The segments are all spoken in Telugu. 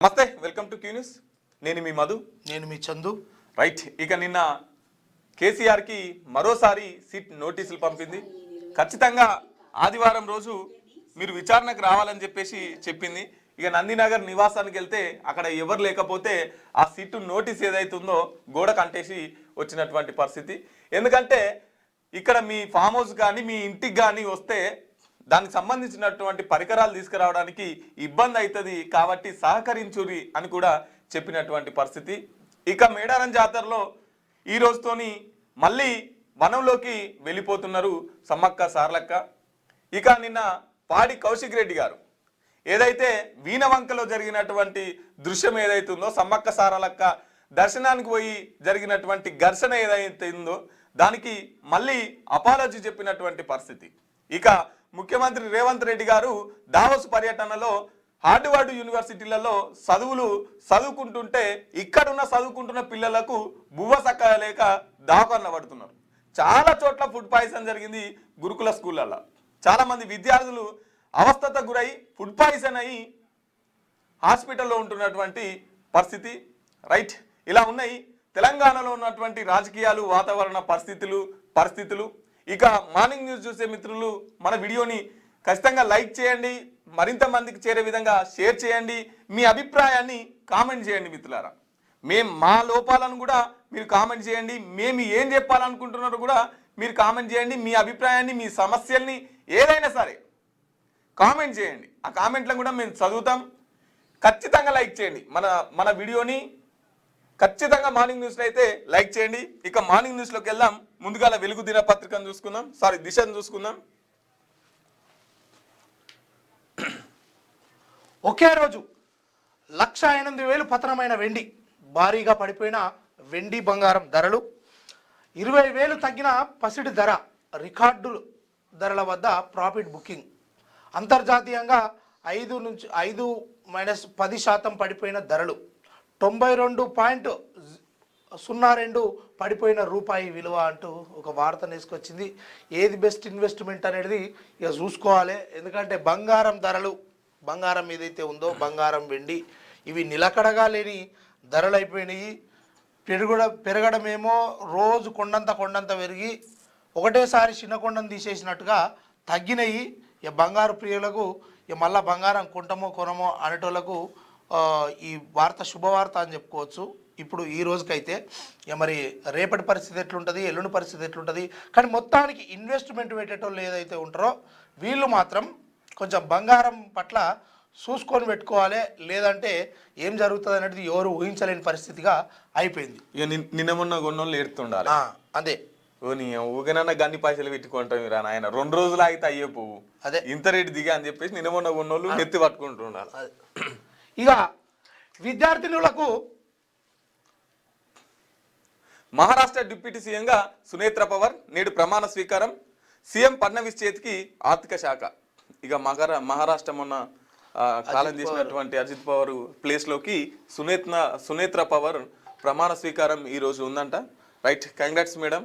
నమస్తే, వెల్కమ్ టు క్యూ న్యూస్. నేను మీ మధు. నేను మీ చందు. రైట్, ఇక నిన్న కేసీఆర్కి మరోసారి సిట్ నోటీసులు పంపింది. ఖచ్చితంగా ఆదివారం రోజు మీరు విచారణకు రావాలని చెప్పేసి చెప్పింది. ఇక నందినగర్ నివాసానికి వెళ్తే అక్కడ ఎవరు లేకపోతే ఆ సిట్ నోటీస్ ఏదైతుందో గోడ కంటేసి వచ్చినటువంటి పరిస్థితి. ఎందుకంటే ఇక్కడ మీ ఫామ్ హౌస్ కానీ మీ ఇంటికి కానీ వస్తే దానికి సంబంధించినటువంటి పరికరాలు తీసుకురావడానికి ఇబ్బంది అవుతుంది కాబట్టి సహకరించురి అని కూడా చెప్పినటువంటి పరిస్థితి. ఇక మేడారం జాతరలో ఈ రోజుతోని మళ్ళీ వనంలోకి వెళ్ళిపోతున్నారు సమ్మక్క సార్లక్క. ఇక నిన్న పాడి కౌశిక్ రెడ్డి గారు ఏదైతే వీణవంకలో జరిగినటువంటి దృశ్యం ఏదైతే ఉందో, సమ్మక్క సార్లక్క దర్శనానికి పోయి జరిగినటువంటి ఘర్షణ ఏదైతే ఉందో దానికి మళ్ళీ అపాలజీ చెప్పినటువంటి పరిస్థితి. ఇక ముఖ్యమంత్రి రేవంత్ రెడ్డి గారు దావోస్ పర్యటనలో హార్వర్డ్ యూనివర్సిటీలలో చదువుకుంటుంటే ఇక్కడున్న చదువుకుంటున్న పిల్లలకు బువ్వ సక్కలేక దావకాన్ల పడుతున్నారు. చాలా చోట్ల ఫుడ్ పాయిజన్ జరిగింది గురుకుల స్కూళ్ళల్లో. చాలా మంది విద్యార్థులు అవస్థత గురై ఫుడ్ పాయిజన్ అయ్యి హాస్పిటల్లో ఉంటున్నటువంటి పరిస్థితి. రైట్, ఇలా ఉన్నాయి తెలంగాణలో ఉన్నటువంటి రాజకీయాలు, వాతావరణ పరిస్థితులు. ఇక మార్నింగ్ న్యూస్ చూసే మిత్రులు మన వీడియోని ఖచ్చితంగా లైక్ చేయండి, మరింత మందికి చేరే విధంగా షేర్ చేయండి, మీ అభిప్రాయాన్ని కామెంట్ చేయండి మిత్రులారా. మా లోపాలను కూడా మీరు కామెంట్ చేయండి, మేము ఏం చెప్పాలనుకుంటున్నారో కూడా మీరు కామెంట్ చేయండి. మీ అభిప్రాయాన్ని, మీ సమస్యల్ని ఏదైనా సరే కామెంట్ చేయండి. ఆ కామెంట్లను కూడా మేము చదువుతాం. ఖచ్చితంగా లైక్ చేయండి మన వీడియోని. ఖచ్చితంగా మార్నింగ్ న్యూస్లో అయితే లైక్ చేయండి. ఇక మార్నింగ్ న్యూస్లోకి వెళ్దాం. ముందుగా వెలుగు దినపత్రికను చూసుకుందాం, దిశను చూసుకుందాం. ఒకే రోజు 1,08,000 పతనమైన వెండి, భారీగా పడిపోయిన వెండి బంగారం ధరలు, 20,000 తగ్గిన పసిడి ధర, రికార్డు ధరల వద్ద ప్రాఫిట్ బుకింగ్. అంతర్జాతీయంగా 5-10% పడిపోయిన ధరలు, 92.02 పడిపోయిన రూపాయి విలువ అంటూ ఒక వార్త తీసుకొచ్చింది. ఏది బెస్ట్ ఇన్వెస్ట్మెంట్ అనేది ఇక చూసుకోవాలి. ఎందుకంటే బంగారం ఏదైతే ఉందో, బంగారం వెండి ఇవి నిలకడగా లేని ధరలు అయిపోయినాయి. పెరగడమేమో రోజు కొండంత పెరిగి ఒకటేసారి చిన్న కొండను తీసేసినట్టుగా తగ్గినాయి. ఇక బంగారు ప్రియులకు ఇక మళ్ళీ బంగారం కొనమో అనేటోళ్లకు ఈ వార్త శుభవార్త అని చెప్పుకోవచ్చు. ఇప్పుడు ఈ రోజుకైతే మరి రేపటి పరిస్థితి ఎట్లుంటుంది, ఎల్లుండి పరిస్థితి ఎట్లుంటుంది, కానీ మొత్తానికి ఇన్వెస్ట్మెంట్ పెట్టేటోళ్ళు ఏదైతే ఉంటారో వీళ్ళు మాత్రం కొంచెం బంగారం పట్ల చూసుకొని పెట్టుకోవాలి. లేదంటే ఏం జరుగుతుంది అనేది ఎవరు ఊహించలేని పరిస్థితిగా అయిపోయింది. ఇక నిన్న మొన్న కొన్నోళ్ళు ఏడుతుండాలి. అదే ఊగనన్నా గన్ని పైసలు పెట్టుకుంటాం రా నాయన, 2 రోజులు ఆగితే అయ్యే పువ్వు అదే ఇంత రేటు దిగా అని చెప్పేసి నిన్న మొన్న కొన్నోళ్ళు నెత్తి పట్టుకుంటుండాలి. ఇక విద్యార్థినులకు మహారాష్ట్ర డిప్యూటీ సీఎంగా సునేత్ర పవార్ నేడు ప్రమాణ స్వీకారం. సీఎం ఫడ్నవీస్ చేతికి ఆర్థిక శాఖ. ఇక మహారాష్ట్ర మొన్న కాలం చేసినటువంటి అజిత్ పవార్ ప్లేస్లోకి సునేత్ర పవార్ ప్రమాణ స్వీకారం ఈ రోజు ఉందంట. Right, congrats madam.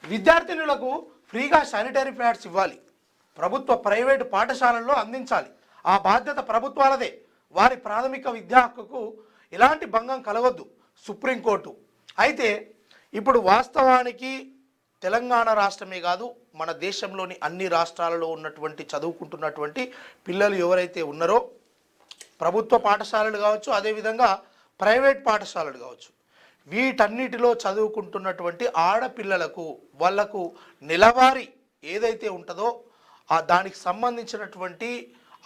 విద్యార్థినులకు ఫ్రీగా శానిటరీ ప్యాడ్స్ ఇవ్వాలి, ప్రభుత్వ ప్రైవేటు పాఠశాలల్లో అందించాలి. ఆ బాధ్యత ప్రభుత్వాలదే. వారి ప్రాథమిక విద్యా హక్కుకు ఎలాంటి భంగం కలగొద్దు సుప్రీంకోర్టు. అయితే ఇప్పుడు వాస్తవానికి తెలంగాణ రాష్ట్రమే కాదు, మన దేశంలోని అన్ని రాష్ట్రాలలో ఉన్నటువంటి చదువుకుంటున్నటువంటి పిల్లలు ఎవరైతే ఉన్నారో, ప్రభుత్వ పాఠశాలలు కావచ్చు, అదేవిధంగా ప్రైవేట్ పాఠశాలలు కావచ్చు, వీటన్నిటిలో చదువుకుంటున్నటువంటి ఆడపిల్లలకు వాళ్లకు నెలవారీ ఏదైతే ఉంటుందో దానికి సంబంధించినటువంటి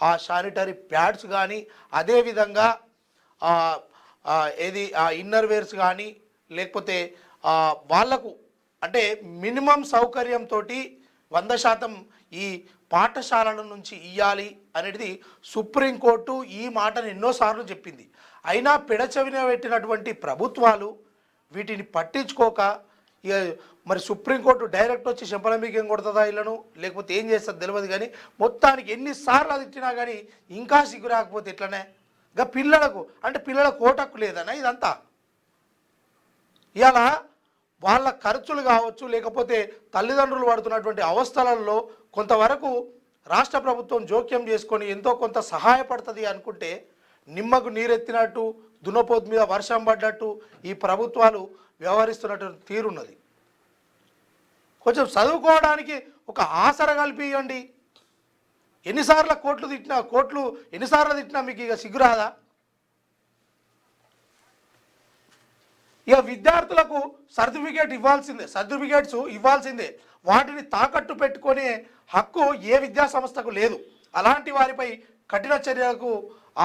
ఆ శానిటరీ ప్యాడ్స్ కానీ, అదేవిధంగా ఇన్నర్ వేర్స్ కానీ, లేకపోతే వాళ్లకు అంటే మినిమం సౌకర్యంతో 100% ఈ పాఠశాలల నుంచి ఇవ్వాలి అనేది సుప్రీంకోర్టు ఈ మాటను ఎన్నోసార్లు చెప్పింది. అయినా పెడచెవిన పెట్టినటువంటి ప్రభుత్వాలు వీటిని పట్టించుకోక ఇక మరి సుప్రీంకోర్టు డైరెక్ట్ వచ్చి చెంపలమీకేం కొడుతుందా ఇళ్ళను, లేకపోతే ఏం చేస్తుంది తెలియదు. కానీ మొత్తానికి ఎన్నిసార్లు అది ఇచ్చినా కానీ ఇంకా సిగ్గు రాకపోతే ఎట్లనే ఇక పిల్లలకు అంటే పిల్లల కోటకు లేదన్నా ఇదంతా. ఇలా వాళ్ళ ఖర్చులు కావచ్చు, లేకపోతే తల్లిదండ్రులు పడుతున్నటువంటి అవస్థలలో కొంతవరకు రాష్ట్ర ప్రభుత్వం జోక్యం చేసుకొని ఎంతో కొంత సహాయపడుతుంది అనుకుంటే నిమ్మకు నీరెత్తినట్టు దున్నపోతు మీద వర్షం పడ్డట్టు ఈ ప్రభుత్వాలు వ్యవహరిస్తున్నటువంటి తీరున్నది. కొంచెం చదువుకోవడానికి ఒక ఆసర కల్పియండి. ఎన్నిసార్లు తిట్టినా మీకు ఇక సిగ్గురాదా? ఇక విద్యార్థులకు సర్టిఫికేట్స్ ఇవ్వాల్సిందే. వాటిని తాకట్టు పెట్టుకునే హక్కు ఏ విద్యా సంస్థకు లేదు. అలాంటి వారిపై కఠిన చర్యలకు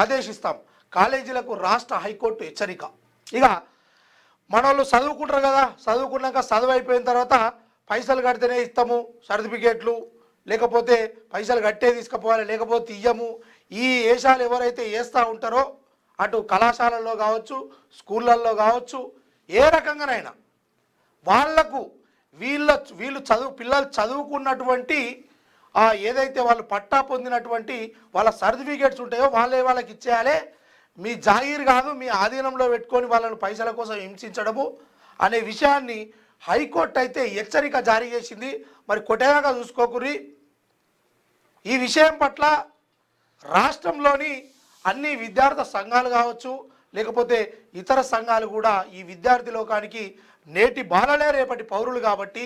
ఆదేశిస్తాం. కాలేజీలకు రాష్ట్ర హైకోర్టు హెచ్చరిక. ఇక మనోళ్ళు చదువుకుంటారు కదా, చదువుకున్నాక చదువు అయిపోయిన తర్వాత పైసలు కడితేనే ఇస్తాము సర్టిఫికేట్లు, లేకపోతే పైసలు కట్టే తీసుకుపోవాలి, లేకపోతే ఇయ్యము. ఈ వేషాలు ఎవరైతే వేస్తూ ఉంటారో అటు కళాశాలల్లో కావచ్చు, స్కూళ్ళల్లో కావచ్చు, ఏ రకంగానైనా వాళ్లకు పిల్లలు చదువుకున్నటువంటి ఏదైతే వాళ్ళు పట్టా పొందినటువంటి వాళ్ళ సర్టిఫికేట్స్ ఉంటాయో వాళ్ళకి ఇచ్చేయాలి. మీ జాగీర్ కాదు, మీ ఆధీనంలో పెట్టుకొని వాళ్ళను పైసల కోసం హింసించడము అనే విషయాన్ని హైకోర్టు అయితే హెచ్చరిక జారీ చేసింది. మరి కొట్టేదాకా చూసుకోకురి. ఈ విషయం పట్ల రాష్ట్రంలోని అన్ని విద్యార్థి సంఘాలు కావచ్చు, లేకపోతే ఇతర సంఘాలు కూడా ఈ విద్యార్థి లోకానికి నేటి బాలలే రేపటి పౌరులు కాబట్టి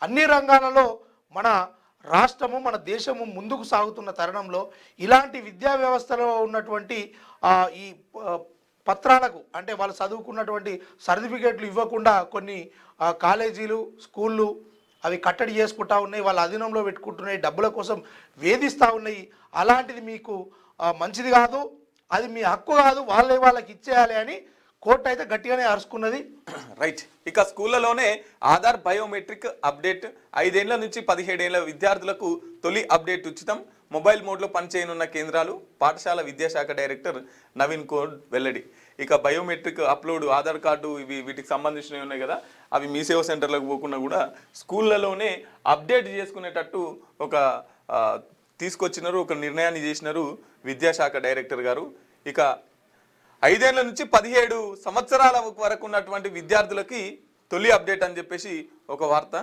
అన్ని రంగాలలో మన రాష్ట్రము మన దేశము ముందుకు సాగుతున్న తరుణంలో ఇలాంటి విద్యా వ్యవస్థలో ఉన్నటువంటి ఈ పత్రాలకు అంటే వాళ్ళు చదువుకున్నటువంటి సర్టిఫికేట్లు ఇవ్వకుండా కొన్ని కాలేజీలు స్కూళ్ళు అవి కట్టడి చేసుకుంటా ఉన్నాయి, వాళ్ళ అధీనంలో పెట్టుకుంటున్నాయి, డబ్బుల కోసం వేధిస్తూ ఉన్నాయి. అలాంటిది మీకు మంచిది కాదు, అది మీ హక్కు కాదు, వాళ్ళకి ఇచ్చేయాలి అని కోర్టు అయితే గట్టిగానే అరుచుకున్నది. రైట్. ఇక స్కూళ్ళలోనే ఆధార్ బయోమెట్రిక్ అప్డేట్ 5 ఏళ్ల నుంచి 17 ఏళ్ల విద్యార్థులకు తొలి అప్డేట్ ఉచితం. మొబైల్ మోడ్లో పనిచేయనున్న కేంద్రాలు పాఠశాల విద్యాశాఖ డైరెక్టర్ నవీన్ కోడ్ వెల్లడి. ఇక బయోమెట్రిక్ అప్లోడ్ ఆధార్ కార్డు వీటికి సంబంధించినవి ఉన్నాయి కదా, అవి మీ సేవ సెంటర్లకు పోకుండా కూడా స్కూళ్ళలోనే అప్డేట్ చేసుకునేటట్టు ఒక తీసుకొచ్చినారు, ఒక నిర్ణయాన్ని చేసినారు విద్యాశాఖ డైరెక్టర్ గారు. ఇక 5 ఏళ్ల నుంచి 17 సంవత్సరాల వరకు ఉన్నటువంటి విద్యార్థులకి తొలి అప్డేట్ అని చెప్పేసి ఒక వార్త.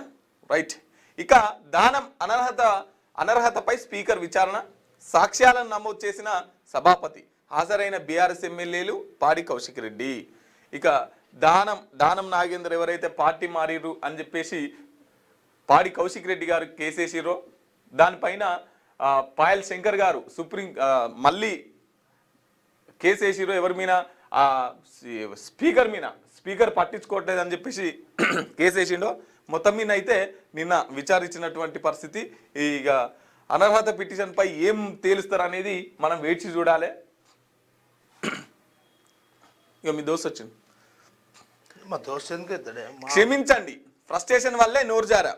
రైట్. ఇక దానం అనర్హతపై స్పీకర్ విచారణ, సాక్ష్యాలను నమోదు చేసిన సభాపతి, హాజరైన బీఆర్ఎస్ ఎమ్మెల్యేలు పాడి కౌశిక్ రెడ్డి. ఇక దానం నాగేందర్ ఎవరైతే పార్టీ మారిరు అని చెప్పేసి పాడి కౌశిక్ రెడ్డి గారు కేసేసిరో దానిపైన పాయల్ శంకర్ గారు మళ్ళీ కేసేసిరో ఎవరి మీద, స్పీకర్ పట్టించుకోవట్లేదు అని చెప్పేసి కేసేసిండో మొత్తం మీద అయితే నిన్న విచారించినటువంటి పరిస్థితి. ఇక అనర్హత పిటిషన్ పై ఏం తేలుస్తారు అనేది మనం వేచి చూడాలి. ఇక మీ దోస్త్ వచ్చింది. క్షమించండి, ఫ్రస్ట్రేషన్ వల్లే నోరుజారా,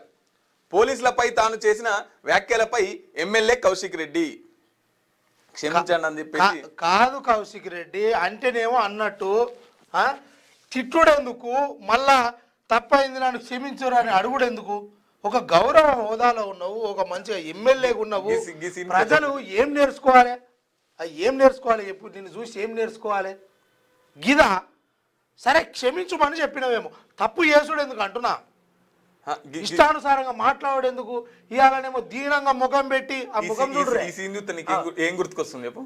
పోలీసులపై తాను చేసిన వ్యాఖ్యలపై ఎమ్మెల్యే కౌశిక్ రెడ్డి. క్షమించండి అని చెప్పేసి కాదు కౌశిక్ రెడ్డి అంటేనేమో అన్నట్టు తిట్టుడెందుకు, మళ్ళా తప్పైంది నన్ను క్షమించురు అని అడుగుడెందుకు? ఒక గౌరవ హోదాలో ఉన్నావు, ఒక మంచిగా ఎమ్మెల్యేగా ఉన్నావు, ప్రజలు ఏం నేర్చుకోవాలి? ఎప్పుడు నిన్ను చూసి ఏం నేర్చుకోవాలి? గిదా సరే క్షమించుమని చెప్పినవేమో, తప్పు చేసుడు ఎందుకు అంటున్నా, ఇష్టానుసారంగా మాట్లాడేందుకు? ఇవాళనేమో దీనంగా ముఖం పెట్టి ఆ ముఖం చూడరు. ఏం గుర్తుకొస్తుంది చెప్పు?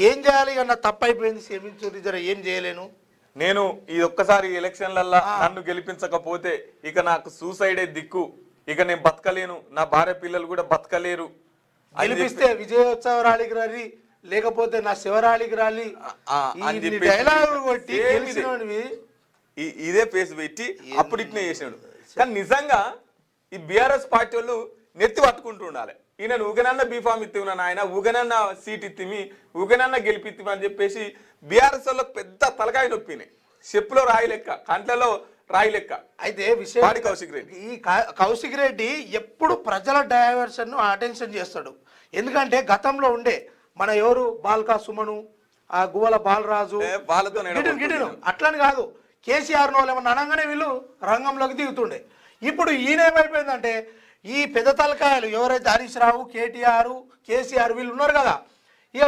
ఏం చేయాలి? ఇక నా తప్పు అయిపోయింది, క్షమించు, జర ఏం చేయలేను. నేను ఈ ఒక్కసారి ఎలక్షన్లల్లా నన్ను గెలిపించకపోతే ఇక నాకు సూసైడే దిక్కు, ఇక నేను బతకలేను, నా భార్య పిల్లలు కూడా బతకలేరు. గెలిపిస్తే విజయోత్సవ ర్యాలీకి రండి, లేకపోతే నా శివరాలికి ర్యాలీ డైలాగ్ కొట్టి ఇదే ఫేస్ పెట్టి అప్పుడు ఇట్నే చేసాడు. కానీ నిజంగా ఈ బీఆర్ఎస్ పార్టీ వాళ్ళు నెత్తి పట్టుకుంటూ ఉండాలి. ఈయన ఊగనన్న బీఫామ్ ఇత్తివి నాయన, ఊగనన్న సీట్ ఇత్తిమి, ఊగనన్న గెలిపిత్తిమి అని చెప్పేసి బీఆర్ఎస్ వాళ్ళకి పెద్ద తలకాయ నొప్పినాయి. చెప్పులో రాయి లెక్క, కంట్లలో రాయి లెక్క. అయితే విషయం కౌశిక్ రెడ్డి, ఈ కౌశిక్ రెడ్డి ఎప్పుడు ప్రజల డైవర్షన్ అటెన్షన్ చేస్తాడు. ఎందుకంటే గతంలో ఉండే మన ఎవరు బాల్కా సుమను, ఆ గువ్వల బాలరాజు అట్లని కాదు, కేసీఆర్ వాళ్ళు ఏమన్నా అనగానే వీళ్ళు రంగంలోకి దిగుతుండే. ఇప్పుడు ఈయనేమైపోయిందంటే ఈ పెద్ద తలకాయలు ఎవరైతే హరీష్ రావు, కేటీఆర్, కేసీఆర్ వీళ్ళు ఉన్నారు కదా, ఇక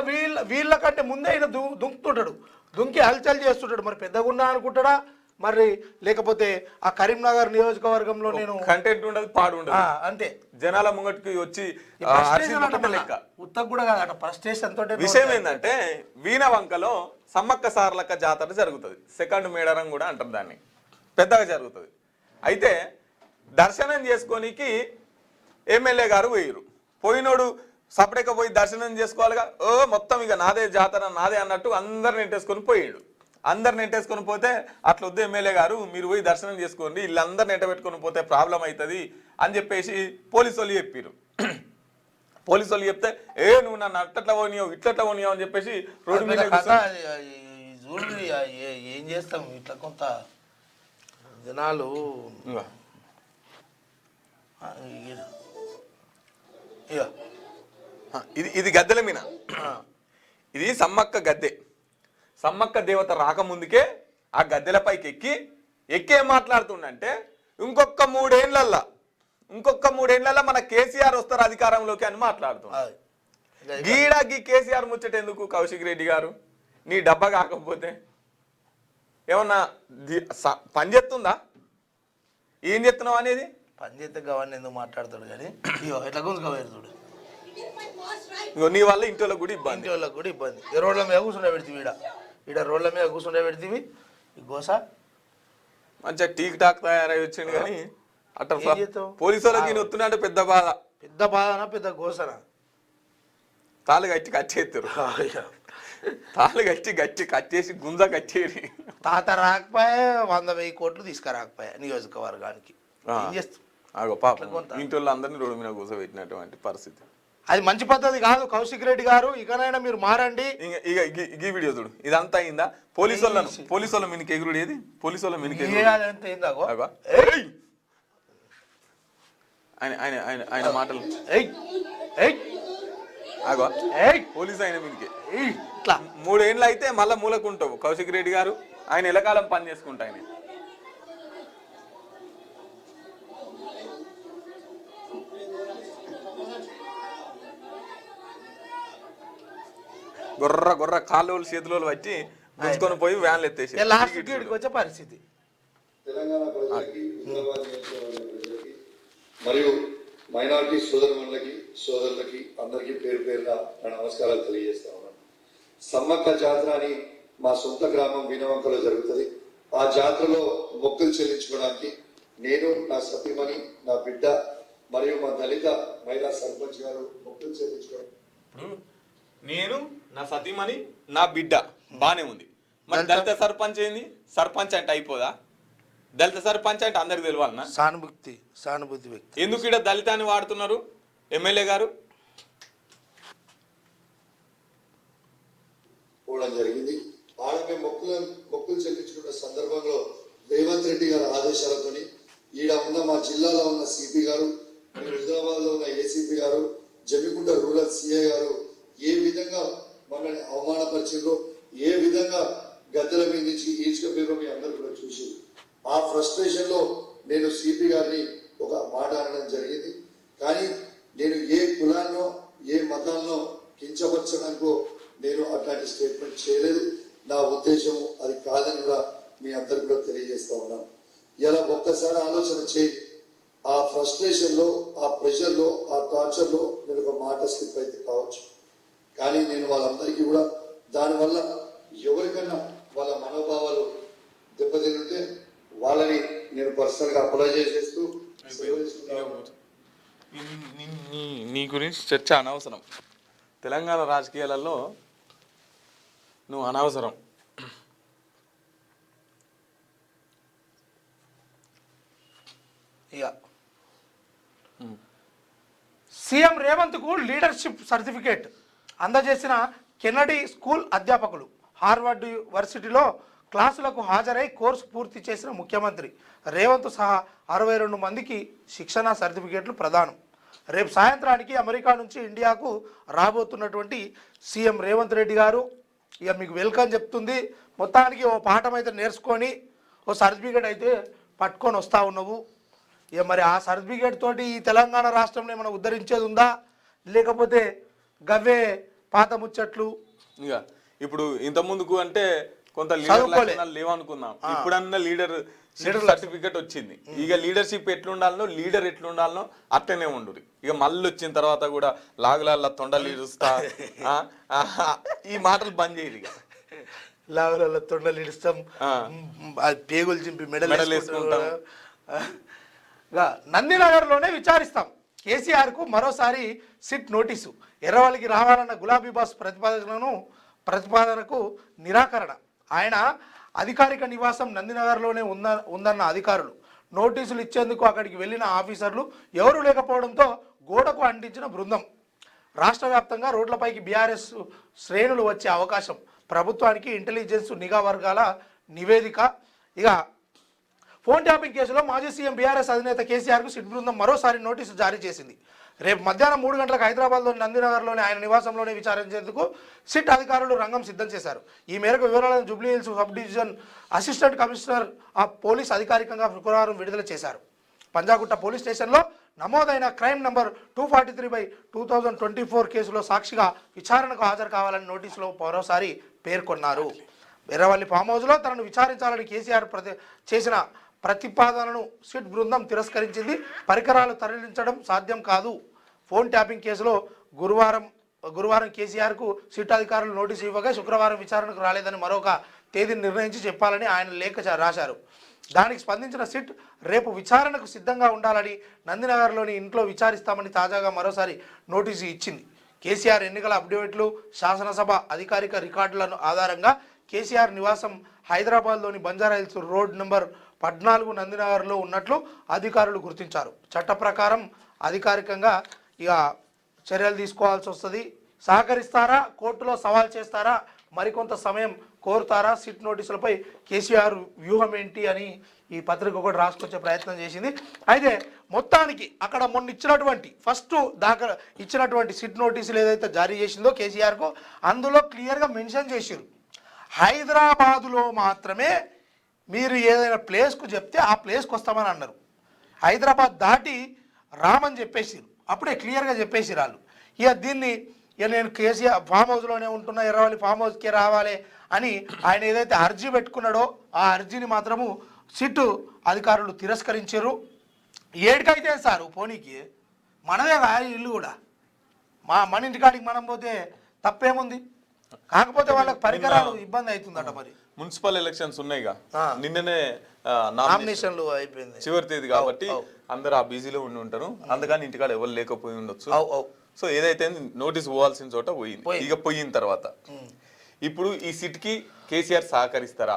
వీళ్ళకంటే ముందే ఈయన దుంకుతుంటాడు, దుంకి హల్చల్ చేస్తుంటాడు. మరి పెద్దగున్నా అనుకుంటాడా, మరి లేకపోతే ఆ కరీంనగర్ నియోజకవర్గంలో నేను కంటెంట్ ఉండదు, పాడు ఉండదు, అంతే జనాల ముంగటికి వచ్చి లెక్క. ఉత్తకు కూడా కాదట ఫ్రస్ట్రేషన్ తోటే. విషయం ఏంటంటే వీణవంకలో సమ్మక్క సారలక్క జాతర జరుగుతుంది, సెకండ్ మేడారం కూడా అంటారు దాన్ని, పెద్దగా జరుగుతుంది. అయితే దర్శనం చేసుకోనికి ఎమ్మెల్యే గారు పోయినోడు సపరేట్గా పోయి దర్శనం చేసుకోవాలిగా. మొత్తం ఇక నాదే జాతర నాదే అన్నట్టు అందరిని నెట్టేసుకొని పోయాడు. అందరిని నెట్టేసుకొని పోతే అట్లా వద్దు ఎమ్మెల్యే గారు, మీరు పోయి దర్శనం చేసుకోండి, వీళ్ళందరిని నెట్ట పెట్టుకొని పోతే ప్రాబ్లం అవుతుంది అని చెప్పేసి పోలీసు వాళ్ళు చెప్పారు. పోలీసు వాళ్ళు చెప్తే నువ్వు నన్ను అట్లా పోనియావు ఇట్లా పోనియావు అని చెప్పేసి రోడ్డు మీద ఏం చేస్తాం ఇట్లా కొంత జనాలు. ఇది గద్దెల మీన, ఇది సమ్మక్క గద్దె. సమ్మక్క దేవత రాకముందుకే ఆ గద్దెలపైకి ఎక్కి ఏం మాట్లాడుతుండంటే ఇంకొక మూడేళ్లలో మన కేసీఆర్ వస్తారు అధికారంలోకి అని మాట్లాడుతున్నాడు. గీ కేసీఆర్ ముచ్చట ఎందుకు కౌశిక్ రెడ్డి గారు? నీ డబ్బా కాకపోతే ఏమన్నా పని చేస్తుందా? ఏం చేస్తున్నావు అనేది పని చేస్తే గవర్నమెంట్ ఎందుకు మాట్లాడతాడు కానీ ఎట్లా గుంజుకోవేరుతాడు. నీ వల్ల ఇంటి వాళ్ళకి కూడా ఇబ్బంది, రోడ్ల మీద కూర్చుండే పెడితే ఈడ రోడ్ల మీద కూర్చుండే పెడితే ఈ గోస మంచిగా టీక్ టాక్ తయారై వచ్చింది. కానీ అట్లా పోలీసు వాళ్ళకి వస్తున్నా పెద్ద బాధనా పెద్ద గోసనా? తాళ్ళు గట్టి కట్టేస్తారు, తాళ్ళు గట్టి కట్టేసి గుంజ కట్టేది. తాత రాకపోయా 100,000 కోట్లు తీసుకురాకపోయా నియోజకవర్గానికి. ఇంటి వాళ్ళు అందరినీ రోడ్డు మీద కూర్చోబెట్టినటువంటి పరిస్థితి. అది మంచి పద్ధతి కాదు కౌశిక్ రెడ్డి గారు, ఇకనైనా మీరు మారండి. ఈ వీడియో చూడు, ఇదంతా అయిందా? పోలీసు వాళ్ళ మినికి ఎగురుడు ఏది? పోలీసు వాళ్ళ మినికి ఆయన మాటలు పోలీసు ఆయన మినికి 3 ఏళ్ళు అయితే మళ్ళా మూలకుంటావు కౌశిక్ రెడ్డి గారు. ఆయన ఎలకాలం పని చేసుకుంటా ఆయన. గొర్ర కాళ్ళు చేతులు పట్టి గుంజుకొని పోయి వ్యాన్లు ఎత్తేసి లాస్ట్ గేట్కి వచ్చే పరిస్థితి. మరియు మైనారిటీ సోదరులకి అందరికీ పేరు పేరున నా నమస్కారాలు తెలియజేస్తా ఉన్నాను. సమ్మక్క జాతర అని మా సొంత గ్రామం వీణవంకలో జరుగుతుంది. ఆ జాతరలో మొక్కులు చెల్లించుకోవడానికి నేను, నా సతీమణి, నా బిడ్డ మరియు మా దళిత మహిళా సర్పంచ్ గారు మొక్కులు చెల్లించుకోవడం. నేను, నా సతీమణి, నా బిడ్డ బానే ఉంది. మరి దళిత సర్పంచ్ ఏంది? సర్పంచ్ అంటే అయిపోదా? దళిత సర్పంచ్ అంటే అందరికి తెలియాలన్నా? సానుభూతి వ్యక్తి. ఎందుకు ఇక్కడ దళితాన్ని వాడుతున్నారు ఎమ్మెల్యే గారు? పోవడం జరిగింది. ఆడ మేము మొక్కులు చెల్లించుకున్న సందర్భంలో రేవంత్ రెడ్డి గారి ఆదేశాలతోని ఈడ ఉన్న మా జిల్లాలో ఉన్న సిపి గారు, హైదరాబాద్ లో ఉన్న ఏసీపీ గారు, జమ్మికుంట రూరల్ సిఐ గారు ఏ విధంగా మనల్ని అవమానపరిచిందో, ఏ విధంగా గద్దెల మీద నుంచి ఈడ్చుకపోయారో మీ అందరూ కూడా చూసి ఆ ఫ్రస్ట్రేషన్ లో నేను సిపి గారిని ఒక మాట అనడం జరిగింది. కానీ నేను ఏ కులాన్నో ఏ మతాన్నో కించపరచడానికో నేను అట్లాంటి స్టేట్మెంట్ చేయలేదు. నా ఉద్దేశం అది కాదని కూడా మీ అందరికి కూడా తెలియజేస్తా ఉన్నాను. ఇలా ఒక్కసారి ఆలోచన చేయండి. ఆ ఫ్రస్ట్రేషన్ లో, ఆ ప్రెషర్ లో, ఆ టార్చర్ లో నేను ఒక మాట స్లిప్ అయితే కావచ్చు. కానీ నేను వాళ్ళందరికీ కూడా దానివల్ల ఎవరికైనా వాళ్ళ మనోభావాలు దెబ్బతింటే వాళ్ళని నేను పర్సనల్ గా అప్లైజ్ చేస్తూ నీ గురించి చర్చ అనవసరం. తెలంగాణ రాజకీయాలలో నువ్వు అనవసరం. సీఎం రేవంత్ కు లీడర్షిప్ సర్టిఫికేట్ అందజేసిన కెనడీ స్కూల్ అధ్యాపకులు. హార్వర్డ్ యూనివర్సిటీలో క్లాసులకు హాజరై కోర్సు పూర్తి చేసిన ముఖ్యమంత్రి రేవంత్ సహా 62 మందికి శిక్షణ సర్టిఫికేట్లు ప్రదానం. రేపు సాయంత్రానికి అమెరికా నుంచి ఇండియాకు రాబోతున్నటువంటి సీఎం రేవంత్ రెడ్డి గారు ఇక మీకు వెల్కమ్ చెప్తుంది. మొత్తానికి ఓ పాఠం అయితే నేర్చుకొని ఓ సర్టిఫికేట్ అయితే పట్టుకొని వస్తూ ఉన్నావు. ఇక మరి ఆ సర్టిఫికేట్ తోటి ఈ తెలంగాణ రాష్ట్రంలో ఏమైనా ఉద్ధరించేది ఉందా, లేకపోతే గవ్వే పాత ముచ్చట్లు? ఇక ఇప్పుడు ఇంత ముందుకు అంటే కొంత లీడర్ లక్షణాలు లేవనుకుందాం. ఇప్పుడన్నా లీడర్ సర్టిఫికెట్ వచ్చింది. ఇక లీడర్షిప్ ఎట్లుండాలనో లీడర్ ఎట్లుండాలనో అట్టనే ఉండు. ఇక మళ్ళీ వచ్చిన తర్వాత కూడా లాగులాల తొండలు ఇరుస్తా ఈ మాటలు బంద్ చేయదు. ఇక లాగుల తొండలు ఇడుస్తాం, పేగులు చింపి మెడలు వేసుకుంటాం. నందినగర్లోనే విచారిస్తాం. కేసీఆర్కు మరోసారి సిట్ నోటీసు. ఎర్రవల్లికి రావాలన్న గులాబీ బాస్ ప్రతిపాదనకు నిరాకరణ. ఆయన అధికారిక నివాసం నందినగర్లోనే ఉందన్న అధికారులు. నోటీసులు ఇచ్చేందుకు అక్కడికి వెళ్ళిన ఆఫీసర్లు ఎవరూ లేకపోవడంతో గోడకు అంటించిన బృందం. రాష్ట్ర వ్యాప్తంగా రోడ్లపైకి బీఆర్ఎస్ శ్రేణులు వచ్చే అవకాశం. ప్రభుత్వానికి ఇంటెలిజెన్స్ నిఘా వర్గాల నివేదిక. ఇక ఫోన్ ట్యాపింగ్ కేసులో మాజీ సీఎం బీఆర్ఎస్ అధినేత కేసీఆర్కు సిట్ బృందం మరోసారి నోటీసు జారీ చేసింది. రేపు మధ్యాహ్నం 3 గంటలకు హైదరాబాద్లోని నందినగర్లోని ఆయన నివాసంలోనే విచారించేందుకు సిట్ అధికారులు రంగం సిద్ధం చేశారు. ఈ మేరకు వివరాలను Jubilee Hills sub division assistant commissioner of police అధికారికంగా శుక్రవారం విడుదల చేశారు. పంజాగుట్ట పోలీస్ స్టేషన్లో నమోదైన క్రైమ్ నంబర్ 243/2024 కేసులో సాక్షిగా విచారణకు హాజరు కావాలని నోటీసులో మరోసారి పేర్కొన్నారు. ఎర్రవల్లి ఫామ్ హౌస్లో తనను విచారించాలని కేసీఆర్ చేసిన ప్రతిపాదనను సిట్ బృందం తిరస్కరించింది. పరికరాలు తరలించడం సాధ్యం కాదు. ఫోన్ ట్యాపింగ్ కేసులో గురువారం కేసీఆర్కు సిట్ అధికారులు నోటీసు ఇవ్వగా శుక్రవారం విచారణకు రాలేదని మరొక తేదీని నిర్ణయించి చెప్పాలని ఆయన లేఖ రాశారు. దానికి స్పందించిన సిట్ రేపు విచారణకు సిద్ధంగా ఉండాలని, నందినగర్లోని ఇంట్లో విచారిస్తామని తాజాగా మరోసారి నోటీసు ఇచ్చింది. కేసీఆర్ ఎన్నికల అప్డేట్లు, శాసనసభ అధికారిక రికార్డులను ఆధారంగా కేసీఆర్ నివాసం హైదరాబాద్లోని బంజారాహిల్స్ రోడ్ నంబర్ 14 నందినగర్లో ఉన్నట్లు అధికారులు గుర్తించారు. చట్ట ప్రకారం అధికారికంగా ఇక చర్యలు తీసుకోవాల్సి వస్తుంది. సహకరిస్తారా, కోర్టులో సవాల్ చేస్తారా, మరికొంత సమయం కోరుతారా, సిట్ నోటీసులపై కేసీఆర్ వ్యూహం ఏంటి అని ఈ పత్రిక ఒకటి రాసుకొచ్చే ప్రయత్నం చేసింది. అయితే మొత్తానికి అక్కడ మొన్న ఇచ్చినటువంటి ఫస్ట్ దాకా ఇచ్చినటువంటి సిట్ నోటీసులు ఏదైతే జారీ చేసిందో కేసీఆర్కు, అందులో క్లియర్గా మెన్షన్ చేశారు, హైదరాబాదులో మాత్రమే మీరు ఏదైనా ప్లేస్కు చెప్తే ఆ ప్లేస్కి వస్తామని అన్నారు. హైదరాబాద్ దాటి రామని చెప్పేసారు. అప్పుడే క్లియర్గా చెప్పేసి వాళ్ళు. ఇక దీన్ని ఇక నేను కేసీఆర్ ఫామ్ హౌస్లోనే ఉంటున్నా, ఎర్రవల్లి ఫామ్ హౌస్కే రావాలి అని ఆయన ఏదైతే అర్జీ పెట్టుకున్నాడో ఆ అర్జీని మాత్రము సిట్ అధికారులు తిరస్కరించారు. ఏడికైతే సారు పోనీకి మనదే కాదు ఇల్లు కూడా, మన ఇంటికాడికి మనం పోతే తప్పేముంది. కాకపోతే వాళ్ళకి పరికరాలు ఇబ్బంది అవుతుందట. మరి మున్సిపల్ ఎలక్షన్స్ ఉన్నాయిగా, నిన్ననే నామినేషన్లు అయిపోయింది చివరి తేదీ కాబట్టి అందరు ఆ బిజీలో ఉండి ఉంటారు. అందుకని ఇంటికాడ ఎవరు లేకపోయి ఉండొచ్చు. సో ఏదైతే నోటీస్ పోవాల్సిన చోట పోయింది. ఇక పోయిన తర్వాత ఇప్పుడు ఈ సిట్ కి కేసీఆర్ సహకరిస్తారా?